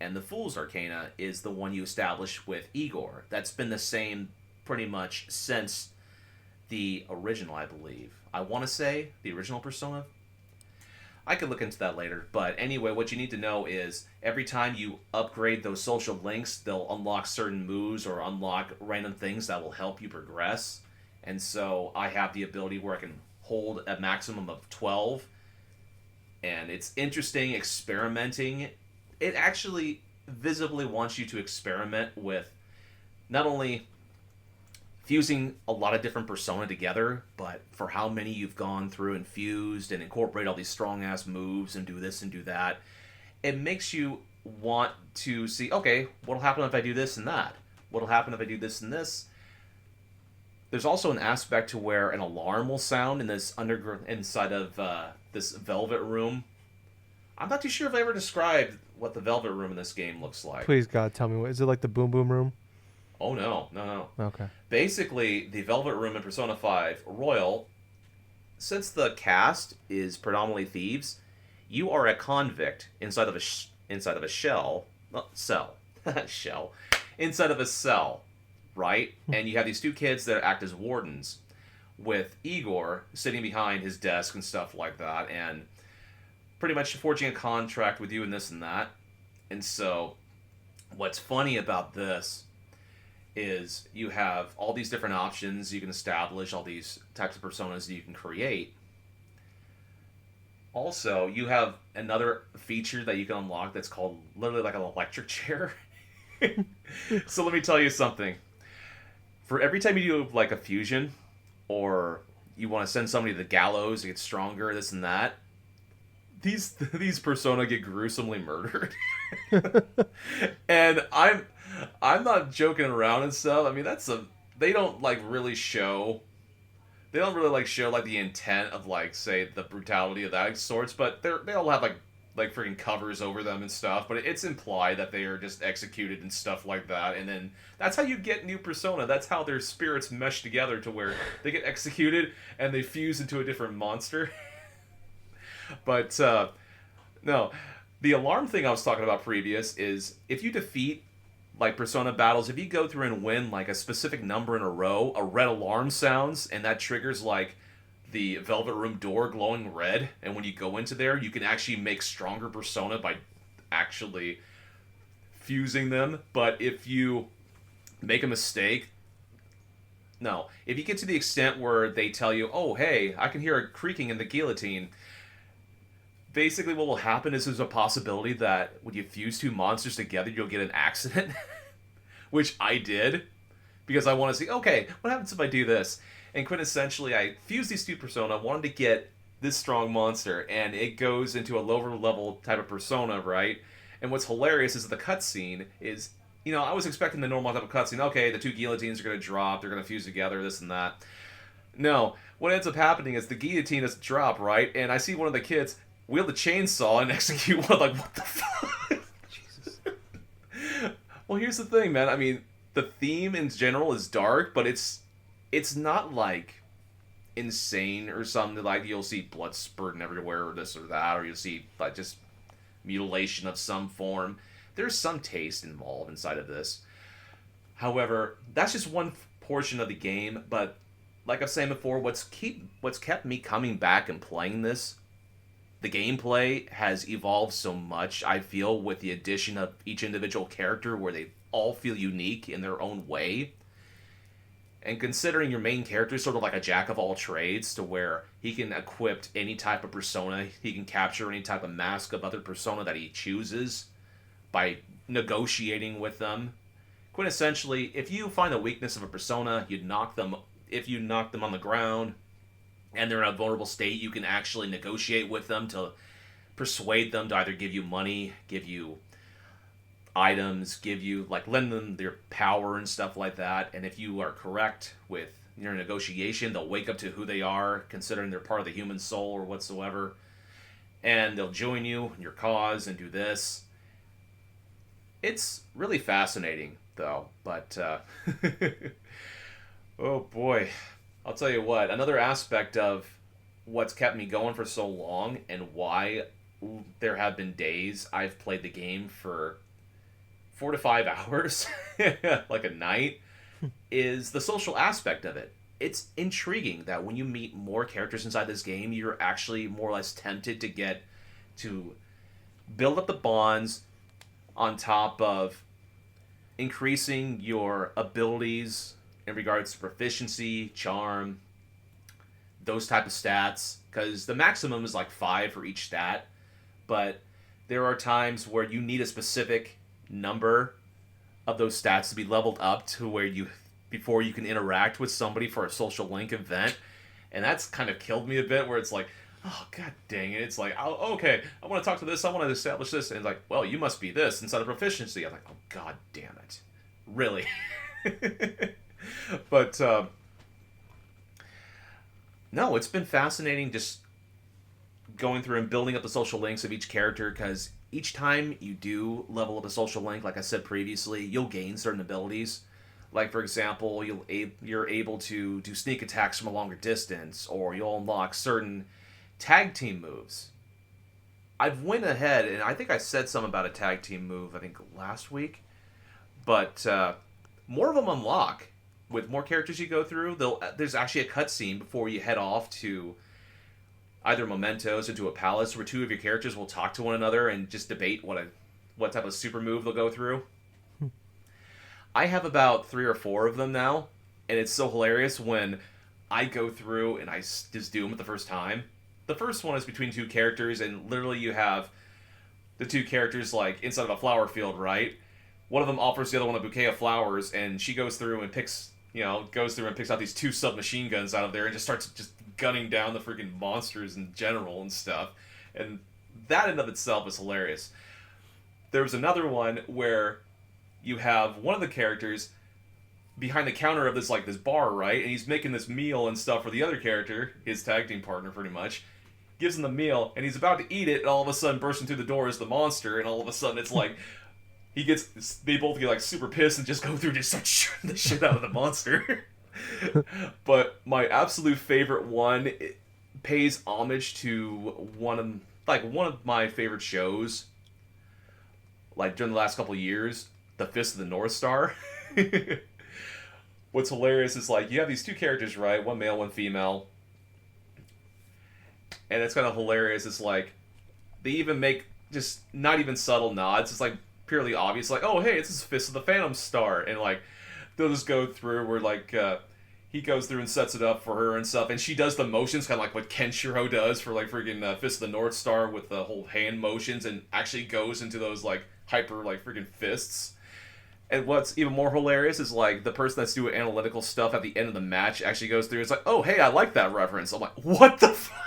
And the Fool's Arcana is the one you establish with Igor. That's been the same pretty much since the original, I believe. I want to say the original Persona. I could look into that later. But anyway, what you need to know is every time you upgrade those social links, they'll unlock certain moves or unlock random things that will help you progress. And so I have the ability where I can hold a maximum of 12. And it's interesting experimenting. It actually visibly wants you to experiment with not only fusing a lot of different persona together, but for how many you've gone through and fused and incorporate all these strong-ass moves and do this and do that. It makes you want to see, okay, what'll happen if I do this and that? What'll happen if I do this and this? There's also an aspect to where an alarm will sound in this inside of this velvet room. I'm not too sure if I ever described what the velvet room in this game looks like. Please, God, tell me. What is it, like the Boom Boom Room? Oh, no. Okay. Basically, the velvet room in Persona 5 Royal, since the cast is predominantly thieves, you are a convict inside of a shell, inside of a cell, right? And you have these two kids that act as wardens, with Igor sitting behind his desk and stuff like that, and pretty much forging a contract with you and this and that. And so, what's funny about this is you have all these different options you can establish, all these types of personas that you can create. Also, you have another feature that you can unlock that's called literally like an electric chair. So let me tell you something. For every time you do like a fusion, or you want to send somebody to the gallows to get stronger, this and that, these persona get gruesomely murdered. And I'm not joking around and stuff. I mean, they don't really show like the intent of like, say, the brutality of that sorts, but they all have like freaking covers over them and stuff, but it's implied that they are just executed and stuff like that. And then that's how you get new persona. That's how their spirits mesh together to where they get executed and they fuse into a different monster. But no, the alarm thing I was talking about previous is if you defeat like persona battles, if you go through and win like a specific number in a row, a red alarm sounds, and that triggers like the velvet room door glowing red, and when you go into there, you can actually make stronger persona by actually fusing them. But if you make a mistake, no, if you get to the extent where they tell you, oh hey, I can hear a creaking in the guillotine, basically what will happen is there's a possibility that when you fuse two monsters together, you'll get an accident. Which I did, because I want to see, okay, what happens if I do this? And quintessentially, I fused these two persona, wanted to get this strong monster, and it goes into a lower level type of persona, right? And what's hilarious is the cutscene is, I was expecting the normal type of cutscene. Okay, the two guillotines are going to drop, they're going to fuse together, this and that. No, what ends up happening is the guillotine is drop, right? And I see one of the kids wield the chainsaw and execute one. Like, what the fuck? Jesus. Well, here's the thing, man. I mean, the theme in general is dark, but it's not like insane or something. Like you'll see blood spurting everywhere or this or that, or you'll see like just mutilation of some form. There's some taste involved inside of this. However, that's just one portion of the game. But like I've said before, what's kept me coming back and playing this, the gameplay has evolved so much, I feel, with the addition of each individual character where they all feel unique in their own way. And considering your main character is sort of like a jack of all trades, to where he can equip any type of persona, he can capture any type of mask of other persona that he chooses by negotiating with them. Quintessentially, if you find the weakness of a persona, if you knock them on the ground, and they're in a vulnerable state, you can actually negotiate with them to persuade them to either give you money, give you items, lend them their power and stuff like that. And if you are correct with your negotiation, they'll wake up to who they are, considering they're part of the human soul or whatsoever. And they'll join you in your cause and do this. It's really fascinating, though. But, oh boy. I'll tell you what, another aspect of what's kept me going for so long and why there have been days I've played the game for 4 to 5 hours, like a night, is the social aspect of it. It's intriguing that when you meet more characters inside this game, you're actually more or less tempted to build up the bonds on top of increasing your abilities in regards to proficiency, charm, those type of stats. Because the maximum is like 5 for each stat, but there are times where you need a specific number of those stats to be leveled up to where before you can interact with somebody for a social link event. And that's kind of killed me a bit, where it's like, oh, god dang it. It's like, oh, okay, I want to talk to this, I want to establish this. And it's like, well, you must be this instead of proficiency. I'm like, oh, god damn it. Really? But, no, it's been fascinating just going through and building up the social links of each character, because each time you do level up a social link, like I said previously, you'll gain certain abilities. Like, for example, you're able to do sneak attacks from a longer distance, or you'll unlock certain tag team moves. I've went ahead, and I think I said something about a tag team move, I think, last week. But more of them unlock. With more characters you go through, there's actually a cutscene before you head off to either mementos into a palace where 2 of your characters will talk to one another and just debate what type of super move they'll go through. I have about 3 or 4 of them now, and it's so hilarious when I go through and I just do them at the first time. The first one is between 2 characters, and literally you have the 2 characters like inside of a flower field, right? One of them offers the other one a bouquet of flowers, and she goes through and picks out these 2 submachine guns out of there and just starts just gunning down the freaking monsters in general and stuff. And that in of itself is hilarious. There was another one where you have one of the characters behind the counter of this bar, right? And he's making this meal and stuff for the other character, his tag team partner pretty much. Gives him the meal, and he's about to eat it, and all of a sudden bursting through the door is the monster, and all of a sudden it's like they both get super pissed and just go through and just start shooting the shit out of the monster. But my absolute favorite one, it pays homage to one of my favorite shows, during the last couple of years, The Fist of the North Star. What's hilarious is you have these 2 characters, right? One male, one female. And it's kind of hilarious. It's they even make just not even subtle nods. It's purely obvious. Oh, hey, it's this Fist of the Phantom Star. And they'll just go through where he goes through and sets it up for her and stuff. And she does the motions kind of like what Kenshiro does for freaking Fist of the North Star with the whole hand motions, and actually goes into those hyper freaking fists. And what's even more hilarious is the person that's doing analytical stuff at the end of the match actually goes through. It's oh, hey, I like that reference. I'm like, what the fuck?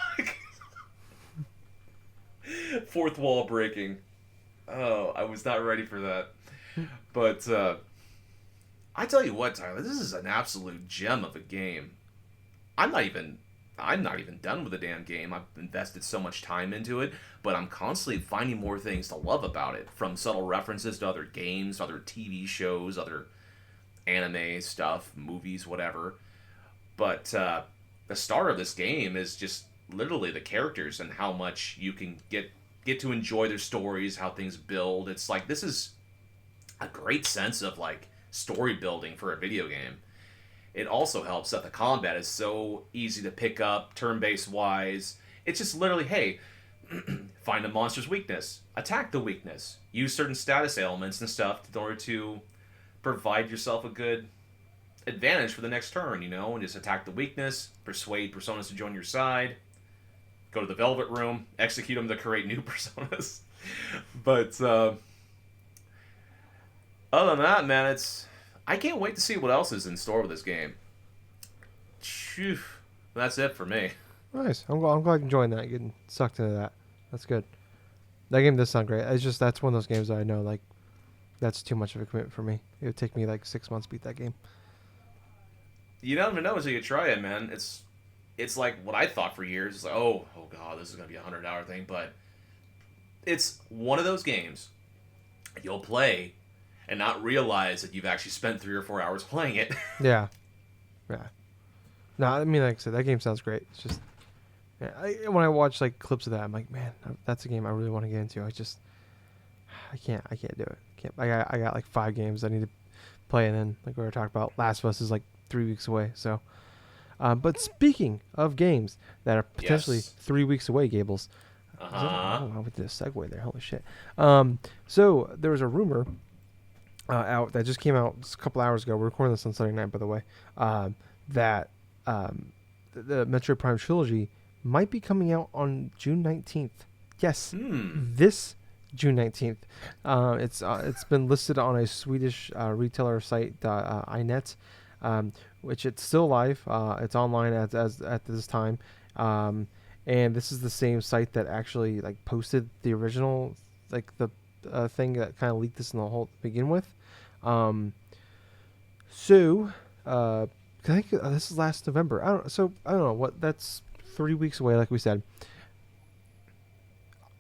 Fourth wall breaking. Oh, I was not ready for that. But I tell you what, Tyler, this is an absolute gem of a game. I'm not even done with the damn game. I've invested so much time into it, but I'm constantly finding more things to love about it, from subtle references to other games, other TV shows, other anime stuff, movies, whatever. But the star of this game is just literally the characters and how much you can get to enjoy their stories, how things build. It's this is a great sense of story building for a video game. It also helps that the combat is so easy to pick up, turn-based wise. It's just literally, hey, find a monster's weakness, attack the weakness, use certain status ailments and stuff in order to provide yourself a good advantage for the next turn, and just attack the weakness, persuade personas to join your side, go to the Velvet Room, execute them to create new personas. But other than that, man, I can't wait to see what else is in store with this game. Phew. That's it for me. Nice. I'm glad you're enjoying that, getting sucked into that. That's good. That game does sound great. It's just that's one of those games that I know that's too much of a commitment for me. It would take me 6 months to beat that game. You don't even know until you try it, man. It's like what I thought for years. It's oh god, this is gonna be a 100-hour thing, but it's one of those games you'll play and not realize that you've actually spent 3 or 4 hours playing it. Yeah. No, I mean, like I said, that game sounds great. It's just, when I watch clips of that, I'm like, man, that's a game I really want to get into. I can't do it. I got like 5 games I need to play, and then like we were talking about, Last of Us is like 3 weeks away. So, but speaking of games that are potentially Yes. 3 weeks away, Gables. Uh-huh. Oh, with the segue there, holy shit. So there was a rumor out that just came out just a couple hours ago. We're recording this on Sunday night, by the way. That the Metroid Prime Trilogy might be coming out on June 19th. Yes, this June 19th. It's been listed on a Swedish retailer site, iNet, which it's still live. It's online as at this time. And this is the same site that actually like posted the original, like the thing that kind of leaked this in the whole to begin with. So I think this is last November. I don't know what, that's 3 weeks away, like we said.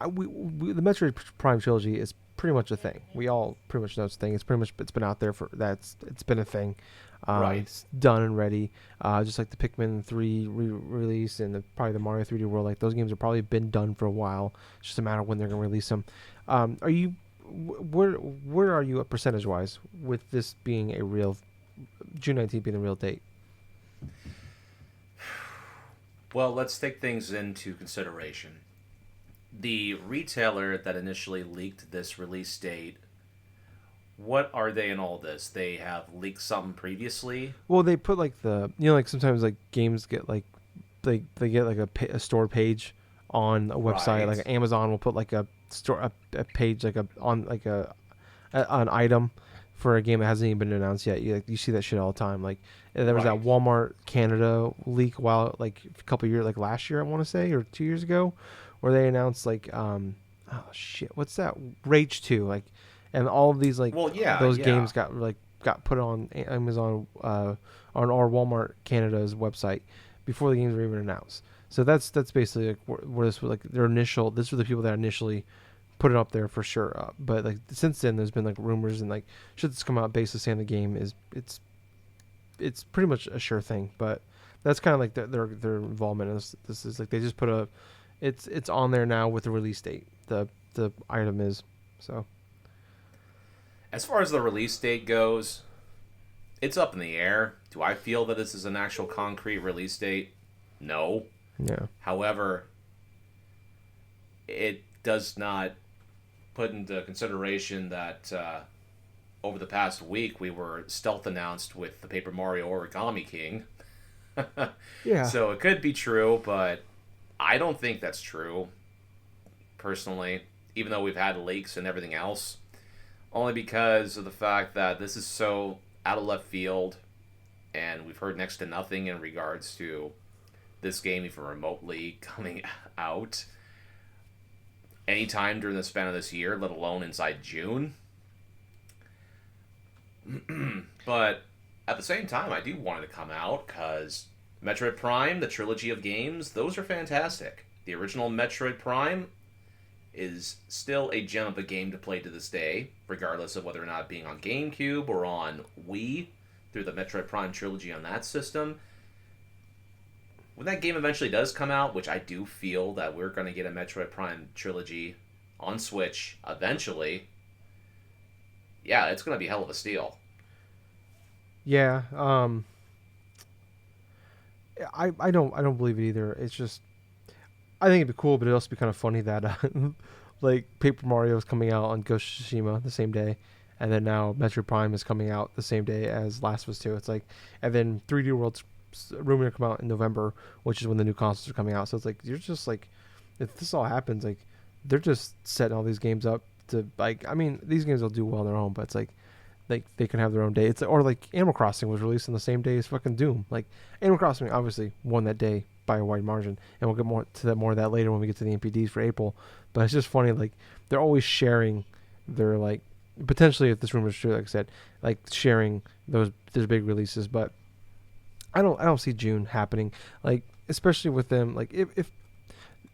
The Metroid Prime trilogy is pretty much a thing. We all pretty much know it's a thing. It's been out there for it's been a thing. Right. It's done and ready. Just like the Pikmin 3 release and probably the Mario 3D World. Like those games have probably been done for a while. It's just a matter of when they're going to release them. Are you where are you at percentage wise with this being a real June 19th being a real date? Well, let's take things into consideration. The retailer that initially leaked this release date, what are they in all this? They have leaked something previously? Well, they put like like sometimes like games get like they get like a store page on a website. Right. Like Amazon will put like a store a page like an item for a game that hasn't even been announced yet. You see that shit all the time. Like there was that Right. Walmart Canada leak a couple years, like last year I want to say, or 2 years ago, where they announced like oh shit, what's that, Rage 2, like, and all of these like those games got put on Amazon on our Walmart Canada's website before the games were even announced. So that's basically like where this was like this were the people that initially put it up there for sure. But like since then, there's been like rumors and like shit that's come out basically saying the game is it's pretty much a sure thing. But that's kind of like their involvement in this. This is like they just put it's on there now with the release date. The item is so. As far as the release date goes, it's up in the air. Do I feel that this is an actual concrete release date? No. Yeah. However, it does not put into consideration that over the past week we were stealth announced with the Paper Mario Origami King. Yeah. So it could be true, but I don't think that's true, personally, even though we've had leaks and everything else. Only because of the fact that this is so out of left field, and we've heard next to nothing in regards to this game even remotely coming out anytime during the span of this year, let alone inside June. But at the same time, I do want it to come out because Metroid Prime, the trilogy of games, those are fantastic. The original Metroid Prime is still a gem of a game to play to this day, regardless of whether or not being on GameCube or on Wii through the Metroid Prime trilogy on that system. When that game eventually does come out, which I do feel that we're going to get a Metroid Prime trilogy on Switch eventually, yeah, it's going to be a hell of a steal. Yeah. I don't believe it either. It's just I think it'd be cool, but it'd also be kind of funny that like Paper Mario is coming out on Ghost of Tsushima the same day, and then now Metroid Prime is coming out the same day as Last of Us 2. It's like, and then 3D World's rumored to come out in November, which is when the new consoles are coming out. So it's like you're just like, if this all happens, like they're just setting all these games up to like. I mean, these games will do well on their own, but it's like they can have their own day. It's or like Animal Crossing was released on the same day as fucking Doom. Like Animal Crossing obviously won that day by a wide margin, and we'll get more of that later when we get to the NPDs for April. But it's just funny, like they're always sharing their like potentially, if this rumor is true, like I said, like sharing those big releases. But I don't see June happening, like especially with them. Like if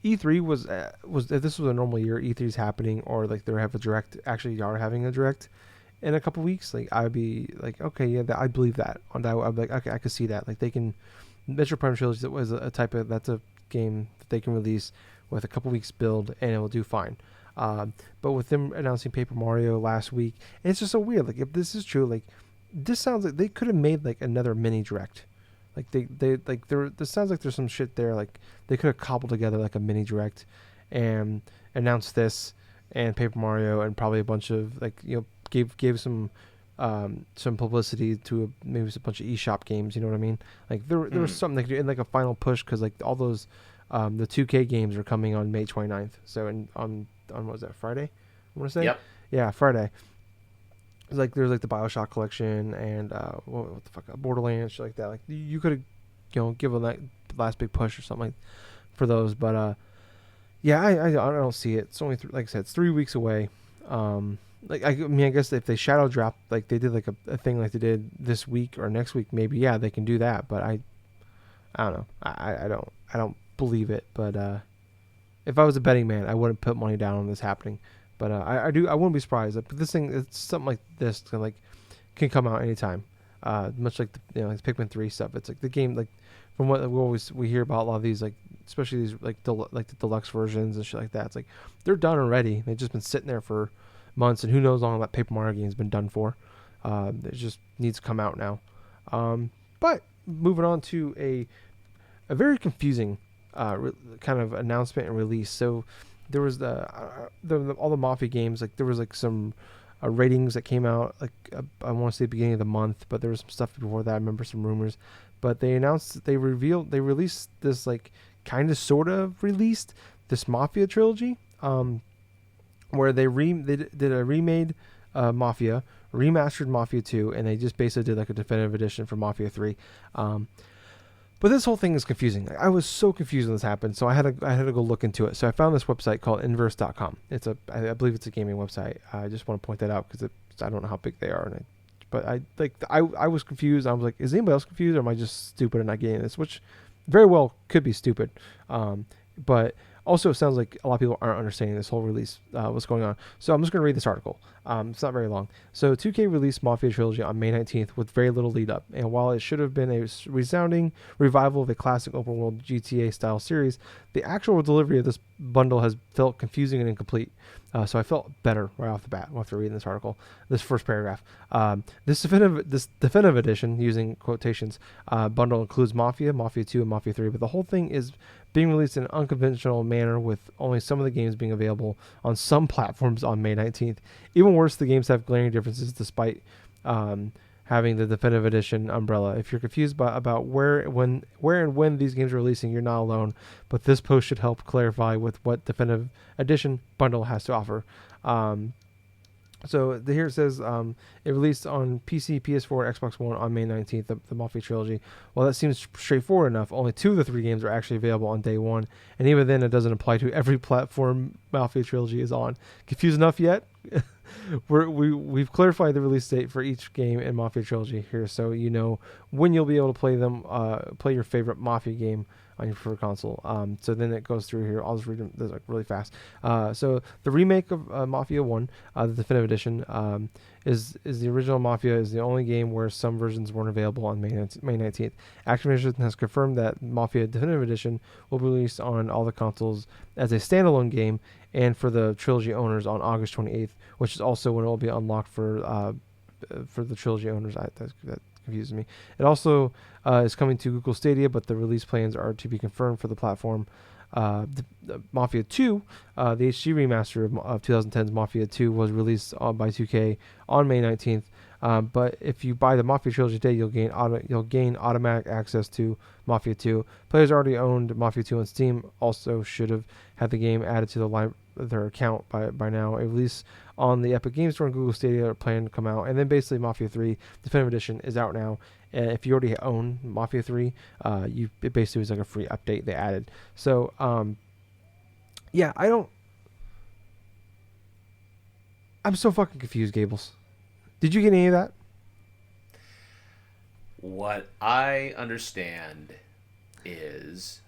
E3 was if this was a normal year, E3's happening, or like they have a direct, actually are having a direct in a couple weeks, like I'd be like, okay, yeah, I believe that. On that, I'd be like, okay, I could see that. Like they can, Metroid Prime Trilogy was a type of, that's a game that they can release with a couple weeks build and it will do fine. But with them announcing Paper Mario last week, and it's just so weird. Like if this is true, like this sounds like they could have made like another mini direct. Like they like there. This sounds like there's some shit there. Like they could have cobbled together like a mini direct, and announced this and Paper Mario and probably a bunch of like gave some publicity to maybe a bunch of eShop games. You know what I mean? Like there was something they could do in like a final push because like all those the 2K games are coming on May 29th. So on what was that, Friday? I want to say. Yep. Yeah, Friday. It's like there's like the BioShock collection and what the fuck, Borderlands, shit like that. Like you could have give them that last big push or something like for those, but yeah, I don't see it. It's only like I said, it's 3 weeks away. Like I mean, I guess if they shadow drop like they did like a thing like they did this week or next week, maybe yeah they can do that. But I don't know. I don't believe it. But if I was a betting man, I wouldn't put money down on this happening. But I wouldn't be surprised. But this thing, it's something like this can come out anytime. Much like like Pikmin 3 stuff. It's like the game, like from what we hear about a lot of these, like especially these like the deluxe versions and shit like that. It's like they're done already. They've just been sitting there for months, and who knows how long that Paper Mario game's been done for. It just needs to come out now. But moving on to a very confusing kind of announcement and release. So there was all the Mafia games. Like there was like some ratings that came out. Like I want to say beginning of the month, but there was some stuff before that. I remember some rumors, but they announced they released this like kind of sort of released this Mafia trilogy. Where they did a remade Mafia, remastered Mafia 2, and they just basically did like a definitive edition for Mafia 3. But this whole thing is confusing. I was so confused when this happened, so I had to go look into it. So I found this website called Inverse.com. I believe it's a gaming website. I just want to point that out because I don't know how big they are, but I was confused. I was like, is anybody else confused, or am I just stupid and not getting this? Which very well could be stupid, but also it sounds like a lot of people aren't understanding this whole release, what's going on. So I'm just going to read this article. It's not very long. So 2K released Mafia Trilogy on May 19th with very little lead up. And while it should have been a resounding revival of a classic open world GTA style series, the actual delivery of this bundle has felt confusing and incomplete. So I felt better right off the bat after reading this article, this first paragraph. This definitive edition, using quotations, bundle includes Mafia, Mafia 2, and Mafia 3, but the whole thing is being released in an unconventional manner with only some of the games being available on some platforms on May 19th. Even worse, the games have glaring differences despite having the definitive edition umbrella. If you're confused about where and when these games are releasing, you're not alone, but this post should help clarify with what definitive edition bundle has to offer. So here it says it released on PC, PS4, Xbox One on May 19th, the Mafia Trilogy. Well, that seems straightforward enough. Only 2 of the 3 games are actually available on day one, and even then it doesn't apply to every platform Mafia Trilogy is on. Confused enough yet? We've clarified the release date for each game in Mafia Trilogy here, so you know when you'll be able to play them, play your favorite Mafia game on your preferred console. So then it goes through here. I'll just read them like really fast. So the remake of Mafia 1, the definitive edition, is the original Mafia is the only game where some versions weren't available on May 19th. Activision has confirmed that Mafia Definitive Edition will be released on all the consoles as a standalone game and for the Trilogy owners on August 28th, which is also when it will be unlocked for the Trilogy owners. That confuses me. It also is coming to Google Stadia, but the release plans are to be confirmed for the platform. The Mafia 2, the HD remaster of 2010's Mafia 2 was released by 2K on May 19th. But if you buy the Mafia Trilogy today, you'll gain automatic access to Mafia 2. Players already owned Mafia 2 on Steam also should have had the game added to their account by now. A release on the Epic Games Store and Google Stadia are planned to come out, and then basically Mafia 3 Definitive Edition is out now. If you already own Mafia 3, it basically was like a free update they added. So yeah, I'm so fucking confused, Gables. Did you get any of that? What I understand is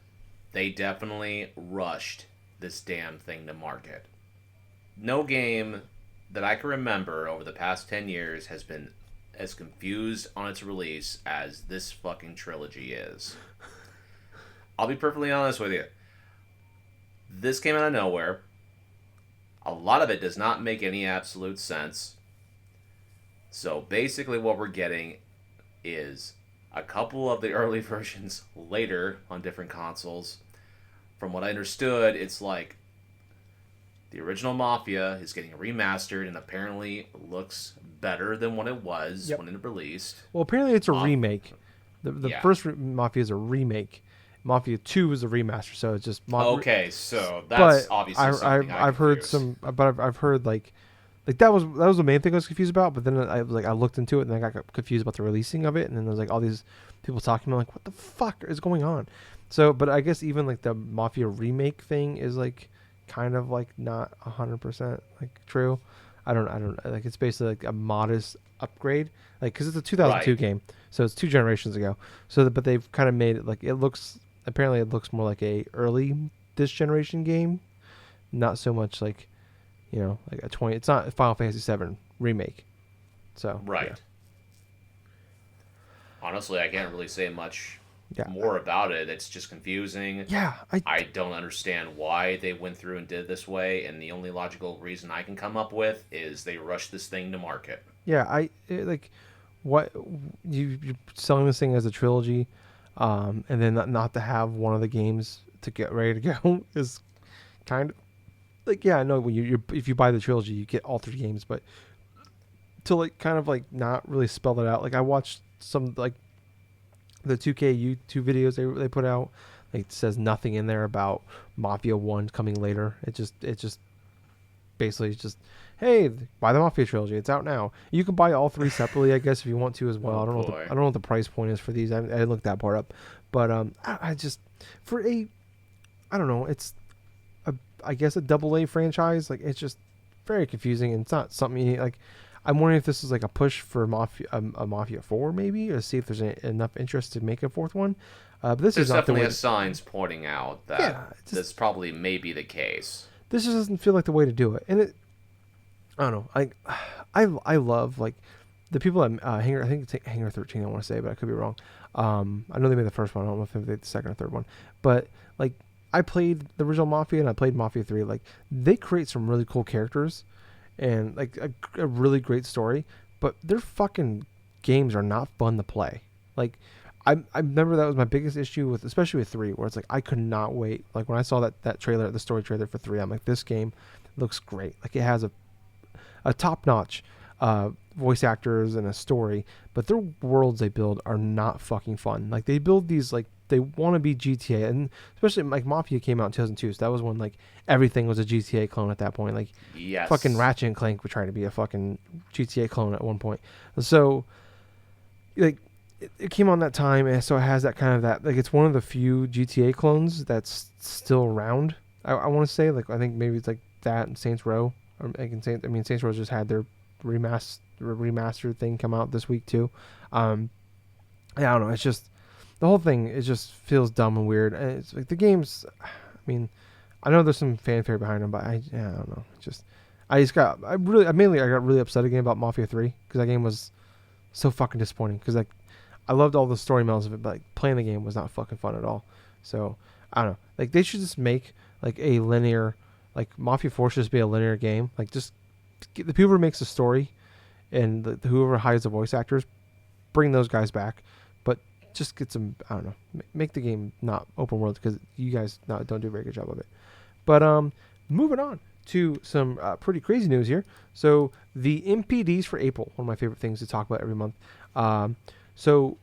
they definitely rushed this damn thing to market. No game that I can remember over the past 10 years has been as confused on its release as this fucking trilogy is. I'll be perfectly honest with you. This came out of nowhere. A lot of it does not make any absolute sense. So basically what we're getting is a couple of the early versions later on different consoles. From what I understood, it's like the original Mafia is getting remastered and apparently looks better than what it was when it released. Well, apparently it's a remake. The first Mafia is a remake. Mafia 2 is a remaster, so it's just okay. So that's obviously something I've heard I've heard like that was the main thing I was confused about. But then I looked into it and I got confused about the releasing of it, and then there's like all these people talking about like what the fuck is going on. So, but I guess even like the Mafia remake thing is like kind of like not 100% like true. I don't like it's basically like a modest upgrade, like because it's a 2002 game, so it's 2 generations ago. So but they've kind of made it like it looks more like a early this generation game, not so much like like a 20. It's not a Final Fantasy 7 remake. So yeah. Honestly, I can't really say much more about it. It's just confusing. Yeah, I don't understand why they went through and did it this way, and the only logical reason I can come up with is they rushed this thing to market. Yeah, what you're selling this thing as a trilogy, and then not to have one of the games to get ready to go is kind of like, I know when if you buy the trilogy you get all 3 games, but to like kind of like not really spell it out. Like I watched some like the 2K YouTube videos they put out. Like it says nothing in there about Mafia 1 coming later. It just basically just, hey, buy the Mafia trilogy. It's out now. You can buy all 3 separately, I guess, if you want to as well. I don't know what the price point is for these. I didn't look that part up, but I just I don't know. It's I guess a AA franchise. Like it's just very confusing, and it's not something like. I'm wondering if this is like a push for a Mafia 4 maybe, or see if there's enough interest to make a 4th one. But this is definitely has signs pointing out that this probably may be the case. This just doesn't feel like the way to do it, and it. I don't know. I love like the people at Hangar. I think it's Hangar 13. I want to say, but I could be wrong. I know they made the first one. I don't know if they made the second or third one, but like I played the original Mafia and I played Mafia 3. Like they create some really cool characters. And like a really great story, but their fucking games are not fun to play. Like I remember that was my biggest issue with, especially with 3, where it's like I could not wait. Like when I saw that trailer, the story trailer for 3, I'm like, this game looks great. Like it has a top notch voice actors and a story, but their worlds they build are not fucking fun. Like they build these like they want to be GTA, and especially like Mafia came out in 2002, so that was when like everything was a GTA clone at that point. Like fucking Ratchet and Clank would try to be a fucking GTA clone at one point. So like it came on that time, and so it has that kind of that like it's one of the few GTA clones that's still around. I want to say like I think maybe it's like that and Saints Row. Saints Row just had their remastered thing come out this week too. I don't know. It's just the whole thing. It just feels dumb and weird. And it's like the games. I mean, I know there's some fanfare behind them, but I don't know. I got really upset again about Mafia 3 because that game was so fucking disappointing. Because like I loved all the story elements of it, but like playing the game was not fucking fun at all. So I don't know. Like they should just make like a linear, like Mafia 4 should just be a linear game. Like just get the people who makes the story and whoever hires the voice actors, bring those guys back. But just get some, I don't know, make the game not open world because you guys don't do a very good job of it. But moving on to some pretty crazy news here. So the NPDs for April, one of my favorite things to talk about every month. So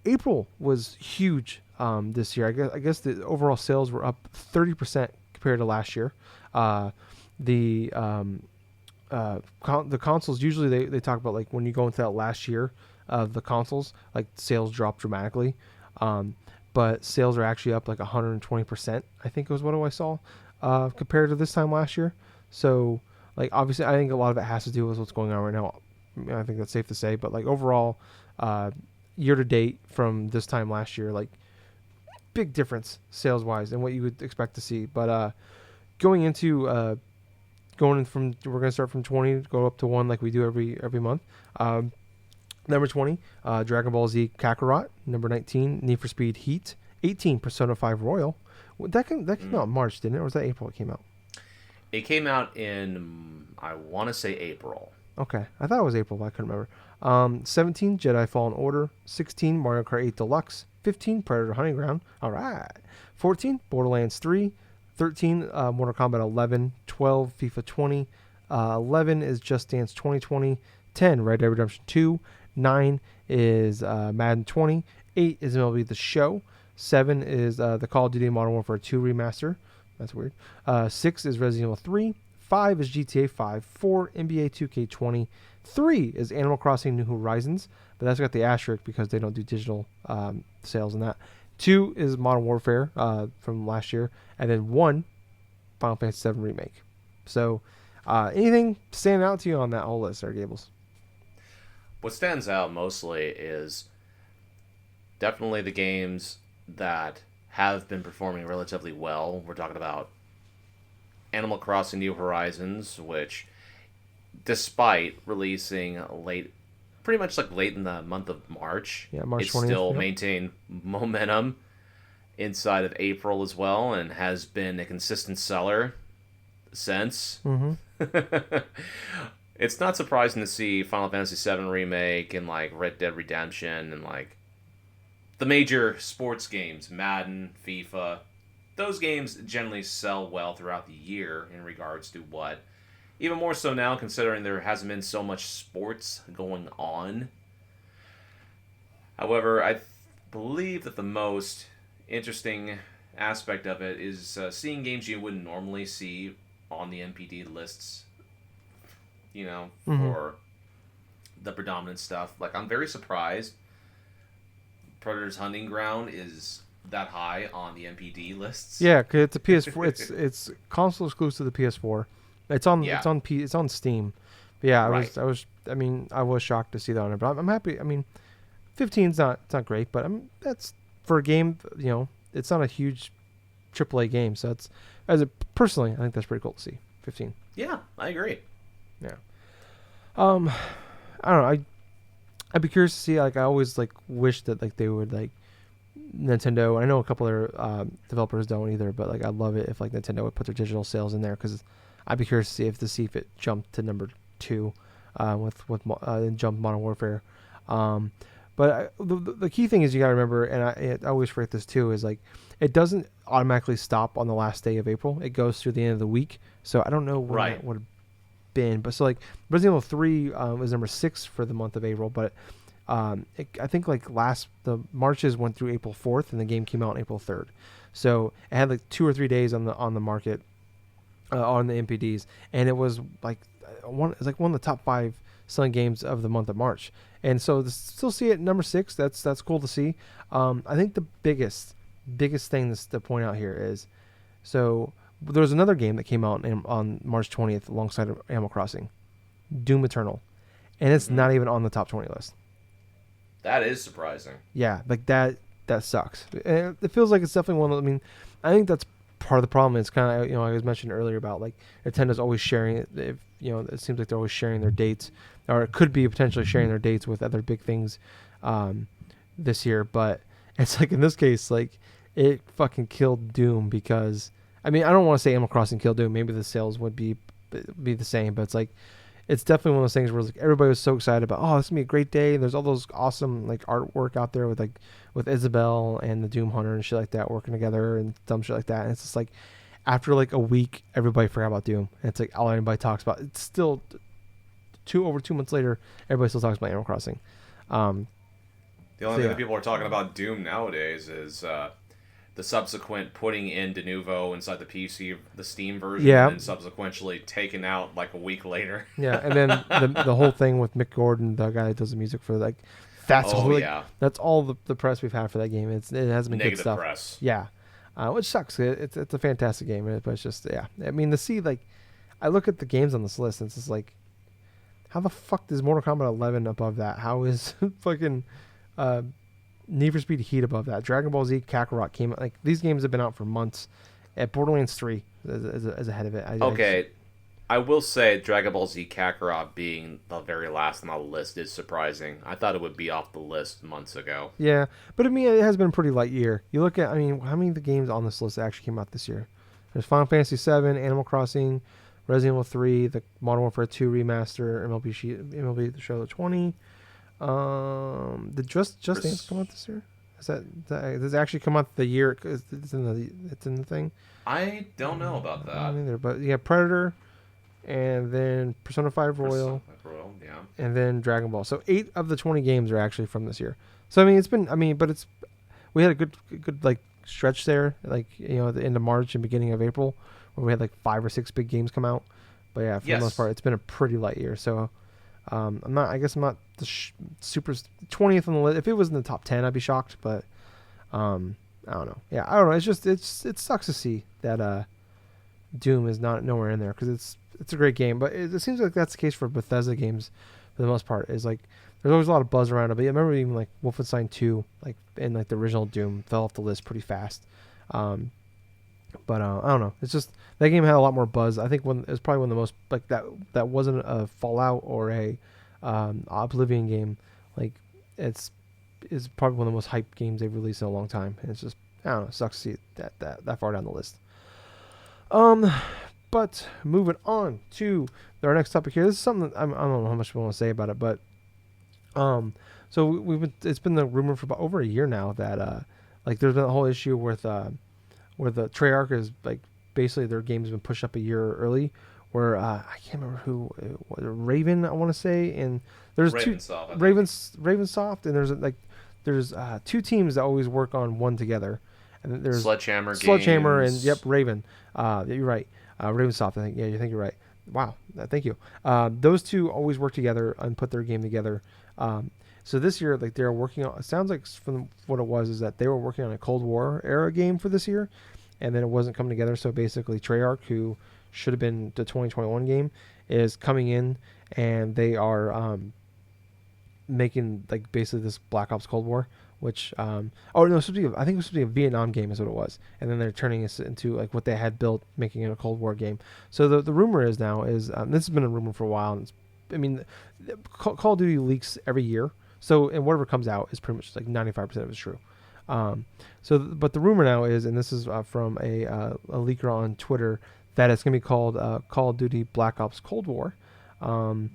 April was huge this year. I guess the overall sales were up 30% compared to last year. The consoles, usually they talk about like when you go into that last year of the consoles, like sales drop dramatically. But sales are actually up like 120%, I think was what I saw, compared to this time last year. So like obviously I think a lot of it has to do with what's going on right now. I think that's safe to say, but like overall, year to date from this time last year, like big difference sales wise and what you would expect to see. But we're going to start from 20 to go up to 1 like we do every month. Number 20, Dragon Ball Z Kakarot. Number 19, Need for Speed Heat. 18, Persona 5 Royal. That came out in March, didn't it? Or was that April it came out? It came out in, I want to say April. Okay, I thought it was April, but I couldn't remember. 17, Jedi Fallen Order. 16, Mario Kart 8 Deluxe. 15, Predator Hunting Ground. All right. 14, Borderlands 3. 13, Mortal Kombat 11. 12, FIFA 20. 11 is Just Dance 2020. 10, Red Dead Redemption 2. 9 is Madden 20. 8 is MLB The Show. 7 is the Call of Duty Modern Warfare 2 remaster. That's weird. 6 is Resident Evil 3. 5 is GTA 5. 4, NBA 2K20. 3 is Animal Crossing New Horizons, but that's got the asterisk because they don't do digital sales in that. 2 is Modern Warfare from last year. And then 1, Final Fantasy 7 Remake. So anything stand out to you on that whole list there, Gables? What stands out mostly is definitely the games that have been performing relatively well. We're talking about Animal Crossing New Horizons, which, despite releasing pretty much like late in the month of March, March it's 20th, still yep. maintained momentum inside of April as well, and has been a consistent seller since. Mm-hmm. It's not surprising to see Final Fantasy VII Remake and like Red Dead Redemption and like the major sports games, Madden, FIFA. Those games generally sell well throughout the year in regards to what. Even more so now, considering there hasn't been so much sports going on. However, I believe that the most interesting aspect of it is seeing games you wouldn't normally see on the NPD lists, you know, for the predominant stuff. Like, I'm very surprised Predator's Hunting Ground is that high on the NPD lists. Yeah, cause it's a PS4. it's console exclusive to the PS4. It's on Steam. But yeah, I was shocked to see that on it, but I'm happy. I mean, 15's it's not great, but that's for a game. You know, it's not a huge AAA game, so it's personally, I think that's pretty cool to see. 15. Yeah, I agree. Yeah. I don't know. I'd be curious to see. Like, I always wish that they would Nintendo. I know a couple other developers don't either, but I'd love it if Nintendo would put their digital sales in there, because I'd be curious to see if it jumped to number 2 with jumped Modern Warfare. But the key thing is you got to remember, and I always forget this too, is it doesn't automatically stop on the last day of April. It goes through the end of the week. So I don't know when that would have been. But so Resident Evil 3 was number 6 for the month of April, but I think the Marches went through April 4th, and the game came out on April 3rd. So it had 2 or 3 days on the market on the NPDs, and it was one of the top 5 selling games of the month of March. And so still see it at number 6. That's cool to see. I think the biggest thing to point out here is, so there was another game that came out on March 20th alongside Animal Crossing, Doom Eternal, and it's not even on the top 20 list. That is surprising. Yeah, that sucks. And it feels like it's definitely one of. I mean, I think that's part of the problem. It's kind of, I was mentioned earlier about Nintendo's always sharing it. It seems like they're always sharing their dates, or it could be potentially sharing their dates with other big things this year. But it's in this case, it fucking killed Doom, because I mean, I don't want to say Animal Crossing killed Doom. Maybe the sales would be the same, but it's definitely one of those things where everybody was so excited about, oh, this is gonna be a great day. There's all those awesome artwork out there with Isabel and the Doom Hunter and shit like that working together and dumb shit like that. And it's just after a week, everybody forgot about Doom. And it's all anybody talks about. It's still over 2 months later, everybody still talks about Animal Crossing. The only thing that people are talking about Doom nowadays is the subsequent putting in de novo inside the PC, the Steam version, and subsequently taken out a week later. Yeah, and then the whole thing with Mick Gordon, the guy that does the music for that's all the press we've had for that game. It hasn't been negative good stuff. Press. Yeah, which sucks. It's a fantastic game, but it's just I mean, to see I look at the games on this list and it's just how the fuck is Mortal Kombat 11 above that? How is fucking Need for Speed Heat above that? Dragon Ball Z Kakarot came out. These games have been out for months. At Borderlands 3 is ahead of it. I will say Dragon Ball Z Kakarot being the very last on the list is surprising. I thought it would be off the list months ago. Yeah, but I mean, it has been a pretty light year. You look at, I mean, how many of the games on this list actually came out this year? There's Final Fantasy 7, Animal Crossing, Resident Evil 3, the Modern Warfare 2 remaster, MLB The Show 20. Did Just Dance come out this year? Does it actually come out the year? It's in the thing. I don't know about I that. don't either, but yeah, Predator, and then Persona 5 Royal, Yeah. and then Dragon Ball. So 8 of the 20 games are actually from this year. So I mean, we had a good like stretch there, like at the end of March and beginning of April, where we had like 5 or 6 big games come out. But yeah, for the most part, it's been a pretty light year. So I'm not the super 20th on the list. If it was in the top 10, I'd be shocked. But I don't know. Yeah, I don't know. It's just it sucks to see that Doom is not nowhere in there, because it's a great game. But it seems like that's the case for Bethesda games for the most part. Is like there's always a lot of buzz around it. But I remember even like Wolfenstein 2, like and like the original Doom fell off the list pretty fast. But I don't know. It's just that game had a lot more buzz. I think it was probably one of the most like that wasn't a Fallout or a Oblivion game. Like it's probably one of the most hyped games they've released in a long time. And it's just, I don't know, sucks to see that far down the list. But moving on to our next topic here. This is something that I don't know how much we want to say about it, but so it's been the rumor for about over a year now that like there's been a whole issue with where the Treyarch is like basically their game's been pushed up a year early. Where I can't remember who, Raven, I want to say, and there's Ravensoft, and there's 2 teams that always work on one together, and there's Sledgehammer and Raven. You're right, Ravensoft. I think you're right. Wow, thank you. Those 2 always work together and put their game together. So this year, like they're working on. It sounds like from what it was is that they were working on a Cold War era game for this year, and then it wasn't coming together. So basically, Treyarch, who should have been the 2021 game, is coming in, and they are making like basically this Black Ops Cold War, which I think it was supposed to be a Vietnam game is what it was, and then they're turning this into like what they had built, making it a Cold War game. So the rumor is now is this has been a rumor for a while, and Call of Duty leaks every year, so and whatever comes out is pretty much like 95% of it's true. But the rumor now is, and this is from a leaker on Twitter, that it's going to be called Call of Duty Black Ops Cold War. And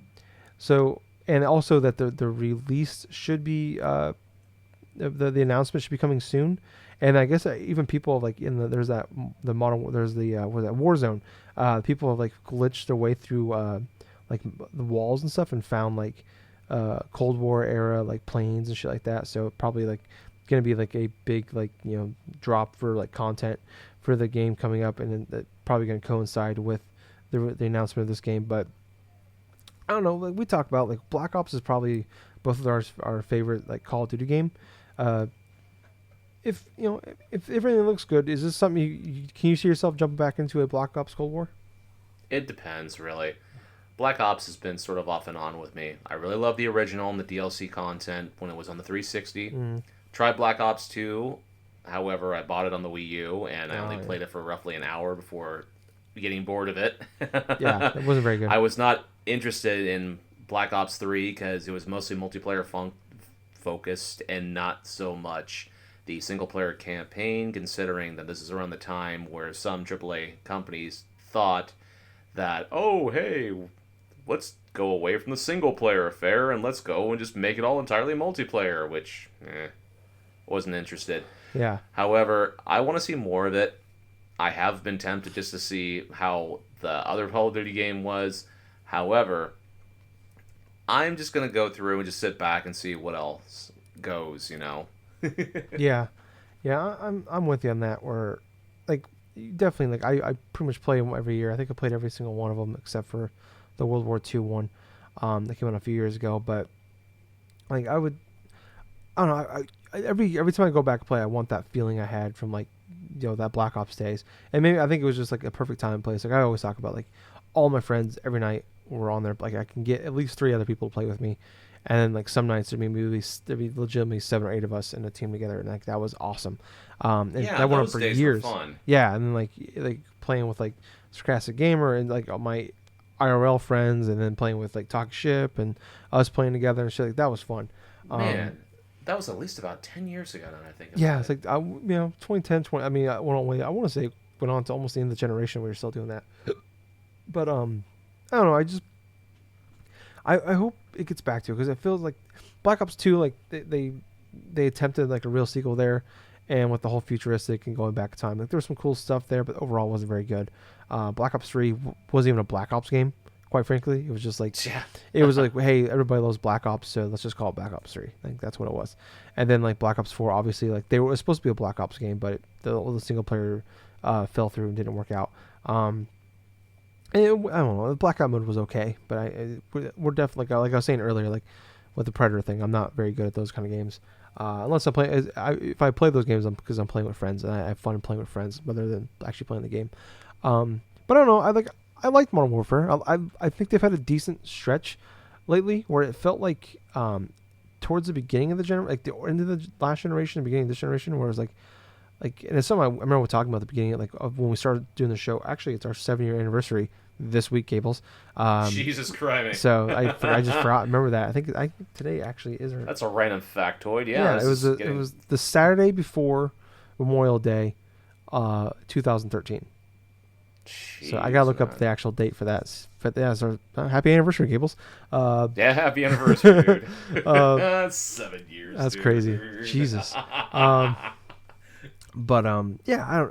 also that the release should be the announcement should be coming soon. And I guess even people like there's Warzone. People have like glitched their way through like the walls and stuff and found like Cold War era like planes and shit like that. So probably like going to be like a big like drop for like content for the game coming up, and then probably going to coincide with the announcement of this game. But I don't know, like we talked about, like Black Ops is probably both of our favorite like Call of Duty game. If everything looks good, is this something can you see yourself jumping back into a Black Ops Cold War? It depends, really. Black Ops has been sort of off and on with me. I really love the original and the DLC content when it was on the 360. Tried Black Ops 2. However, I bought it on the Wii U, and I only played it for roughly an hour before getting bored of it. Yeah, it wasn't very good. I was not interested in Black Ops 3 because it was mostly multiplayer focused and not so much the single-player campaign, considering that this is around the time where some AAA companies thought that, oh, hey, let's go away from the single-player affair and let's go and just make it all entirely multiplayer, which, wasn't interested. Yeah. However, I want to see more of it. I have been tempted just to see how the other Call of Duty game was. However, I'm just going to go through and just sit back and see what else goes, Yeah. I'm with you on that. Where, like, definitely, like I pretty much play them every year. I think I played every single one of them except for the World War II one that came out a few years ago. But like I don't know. Every time I go back and play, I want that feeling I had from like that Black Ops days. And maybe I think it was just like a perfect time and place. Like I always talk about, like all my friends every night were on there. Like I can get at least 3 other people to play with me, and then like some nights there'd be legitimately 7 or 8 of us in a team together, and like that was awesome. And that went on for years. Were fun. Yeah, and then like playing with like Sarcastic Gamer and like all my IRL friends, and then playing with like Talk Ship and us playing together and shit. Like that was fun. Man. That was at least about 10 years ago, now I think. Yeah, it's like 2010, 20. I mean, I want to say went on to almost the end of the generation. We were still doing that. But I don't know. I hope it gets back to it because it feels like Black Ops 2, like they attempted like a real sequel there, and with the whole futuristic and going back in time, like there was some cool stuff there, but overall wasn't very good. Black Ops 3 wasn't even a Black Ops game, quite frankly. It was just like it was like, hey, everybody loves Black Ops, so let's just call it Black Ops 3. I think that's what it was. And then like Black Ops 4, obviously, like it was supposed to be a Black Ops game, but the single player fell through and didn't work out. I don't know. The blackout mode was okay, but we're definitely like I was saying earlier, like with the Predator thing, I'm not very good at those kind of games. Unless if I play those games, because I'm playing with friends and I have fun playing with friends rather than actually playing the game. But I don't know. I like Modern Warfare. I think they've had a decent stretch lately where it felt like towards the beginning of the like the end of the last generation, the beginning of this generation, where it was like, and it's something I remember we talking about at the beginning, like of when we started doing the show. Actually, it's our 7-year anniversary this week, Gables. Jesus Christ! So I just forgot. Remember that. I think today actually is. That's a random factoid. Yeah, it was the Saturday before Memorial Day, 2013. Jeez, so I gotta look up the actual date for that. But yeah, so happy anniversary, Gables. Yeah, happy anniversary, dude. 7 years. That's dude. Crazy. Jesus. But yeah,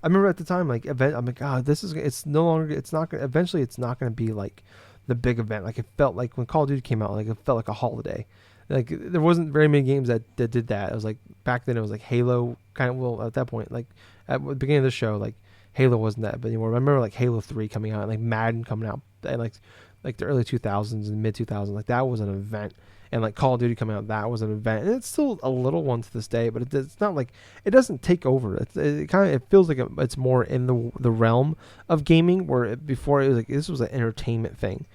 I remember at the time, like, I'm like, it's not gonna, eventually it's not going to be like the big event. Like, it felt like when Call of Duty came out, like, it felt like a holiday. Like, there wasn't very many games that did that. It was like, back then it was like Halo, kind of, well, at that point, like, at the beginning of the show, like, Halo wasn't that, but anymore. I remember, like, Halo 3 coming out, and, like, Madden coming out, and, like the early 2000s and mid 2000s, like, that was an event. And like Call of Duty coming out, that was an event, and it's still a little one to this day. But it's not like it doesn't take over. It feels like it's more in the realm of gaming, where before it was like this was an entertainment thing.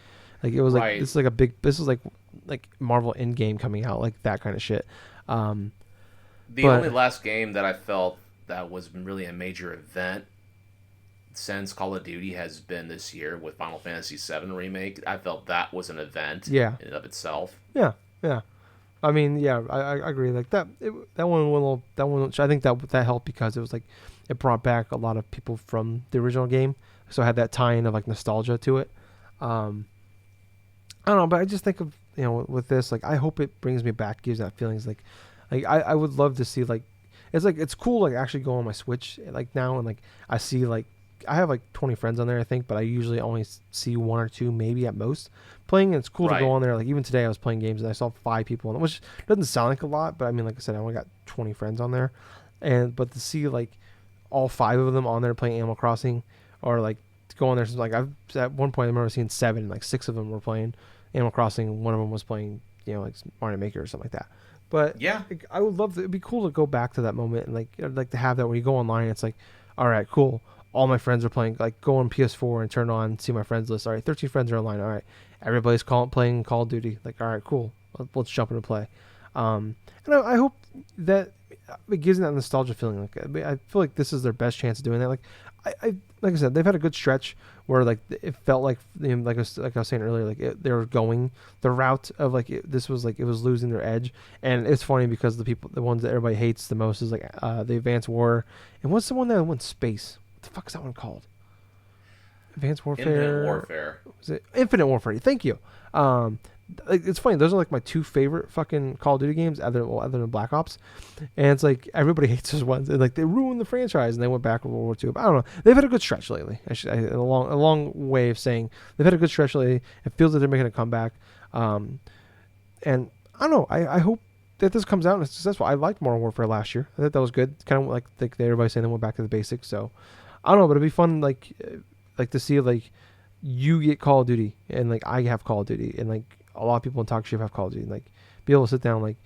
Like it was like this is like Marvel Endgame coming out, like that kind of shit. The only last game that I felt that was really a major event since Call of Duty has been this year with Final Fantasy VII Remake. I felt that was an event in and of itself. Yeah. I mean, yeah, I agree. Like that one, I think that helped because it was like it brought back a lot of people from the original game, so I had that tie-in of like nostalgia to it. I don't know, but I just think of, with this, like, I hope it brings me back, gives that feelings like I would love to see, like, it's cool, like, actually go on my Switch like now, and like I see, like, I have like 20 friends on there, I think, but I usually only see 1 or 2 maybe at most playing, and it's cool to go on there. Like, even today I was playing games and I saw 5 people on it, which doesn't sound like a lot, but I mean, like I said, I only got 20 friends on there, but to see like all 5 of them on there playing Animal Crossing, or like to go on there, like, I've at one point I remember seeing 7, like 6 of them were playing Animal Crossing, 1 of them was playing like Mario Maker or something like that. But yeah, like, I would love to, it'd be cool to go back to that moment, and like I'd like to have that when you go online, it's like, all right, cool, all my friends are playing, like, go on PS4 and turn on, see my friends list. All right, 13 friends are online. All right, everybody's playing Call of Duty. Like, all right, cool, let's jump into play. And I hope that it gives them that nostalgia feeling. Like, I feel like this is their best chance of doing that. Like, like I said, they've had a good stretch where like it felt like, like I was saying earlier, like they were going the route of like this was like it was losing their edge. And it's funny because the ones that everybody hates the most is like the Advanced War, and what's the one that went space? What the fuck is that one called? Advanced Warfare. Infinite Warfare. Is it Infinite Warfare? Thank you. It's funny. Those are like my 2 favorite fucking Call of Duty games, other than Black Ops. And it's like everybody hates those ones, and like they ruined the franchise, and they went back to World War II. But I don't know. They've had a good stretch lately. A long way of saying they've had a good stretch lately. It feels like they're making a comeback. And I don't know. I hope that this comes out and it's successful. I liked Modern Warfare last year. I thought that was good. Kind of like everybody saying they went back to the basics. So I don't know, but it'd be fun like to see like you get Call of Duty and like I have Call of Duty, and like a lot of people in Talk Shit have Call of Duty, and like be able to sit down like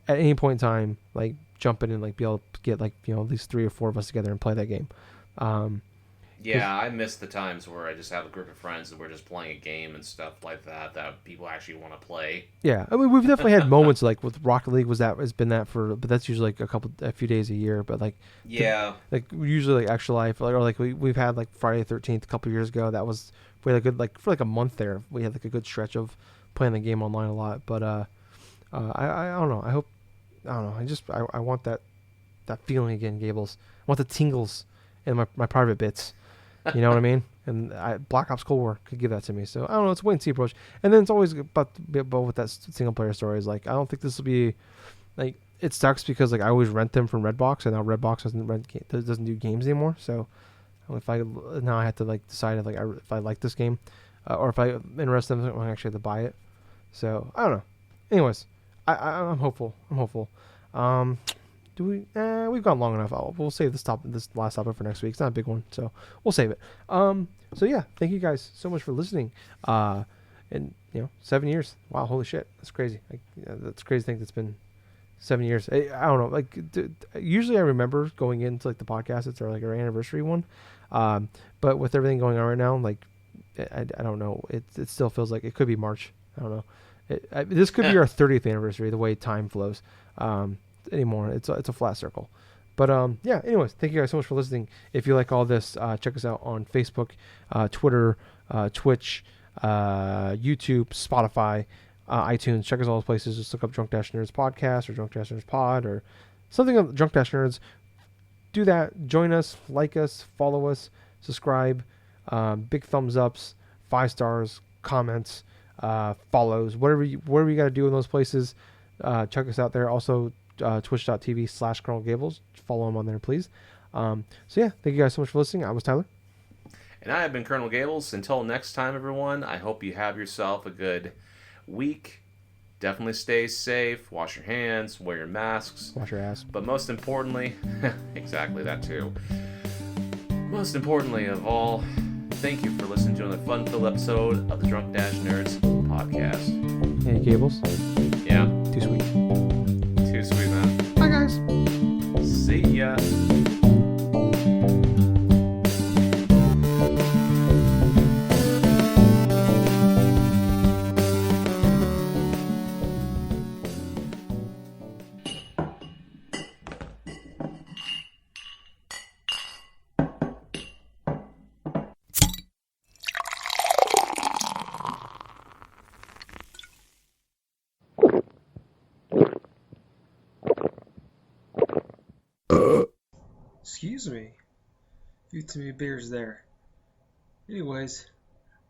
at any point in time, like jump in and like be able to get like at least 3 or 4 of us together and play that game. Yeah, I miss the times where I just have a group of friends and we're just playing a game and stuff like that people actually want to play. Yeah, I mean, we've definitely had moments like with Rocket League has been that for, but that's usually like a few days a year. But like, yeah, like usually like Extra Life, or like we've had like Friday the 13th a couple years ago. That was, we had a good, like for like a month there, we had like a good stretch of playing the game online a lot. But I don't know. I don't know. I want that feeling again, Gables. I want the tingles in my private bits. You know what I mean? And Black Ops Cold War could give that to me. So I don't know. It's a wait and see approach. And then it's always about with that single player story is like I don't think this will be like it sucks because like I always rent them from Redbox and now Redbox doesn't do games anymore. So if I now I have to like decide if I like this game or if I'm interested in it, I actually have to buy it. So I don't know. Anyways, I'm hopeful. We've gone long enough. We'll save this last topic for next week. It's not a big one, so we'll save it. So yeah, thank you guys so much for listening. And 7 years. Wow, holy shit, that's crazy. That's crazy to think that's been 7 years. I don't know. Like usually I remember going into like the podcast. It's our anniversary one. But with everything going on right now, like I don't know. It still feels like it could be March. I don't know. This could be our 30th anniversary. The way time flows. Anymore. It's a flat circle. But yeah, anyways, thank you guys so much for listening. If you like all this, check us out on Facebook, Twitter, Twitch, YouTube, Spotify, iTunes. Check us all those places. Just look up Drunk Dash Nerds Podcast or Drunk Dash Nerds Pod or something of Drunk Dash Nerds. Do that. Join us, like us, follow us, subscribe, big thumbs ups, 5 stars, comments, follows, whatever you got to do in those places. Check us out there. Also, twitch.tv/Colonel Gables. Follow him on there, please. So yeah, thank you guys so much for listening. I was Tyler. And I have been Colonel Gables. Until next time, everyone, I hope you have yourself a good week. Definitely stay safe. Wash your hands. Wear your masks. Wash your ass. But most importantly, exactly that too. Most importantly of all, thank you for listening to another fun-filled episode of the Drunk Dash Nerds podcast. Hey, Gables. Yeah. Too sweet. Too sweet, man. Bye, guys. See ya. Excuse me. Few too many beers there. Anyways,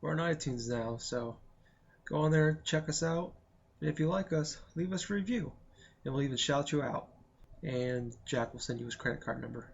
we're on iTunes now, so go on there, check us out, and if you like us, leave us a review, and we'll even shout you out. And Jack will send you his credit card number.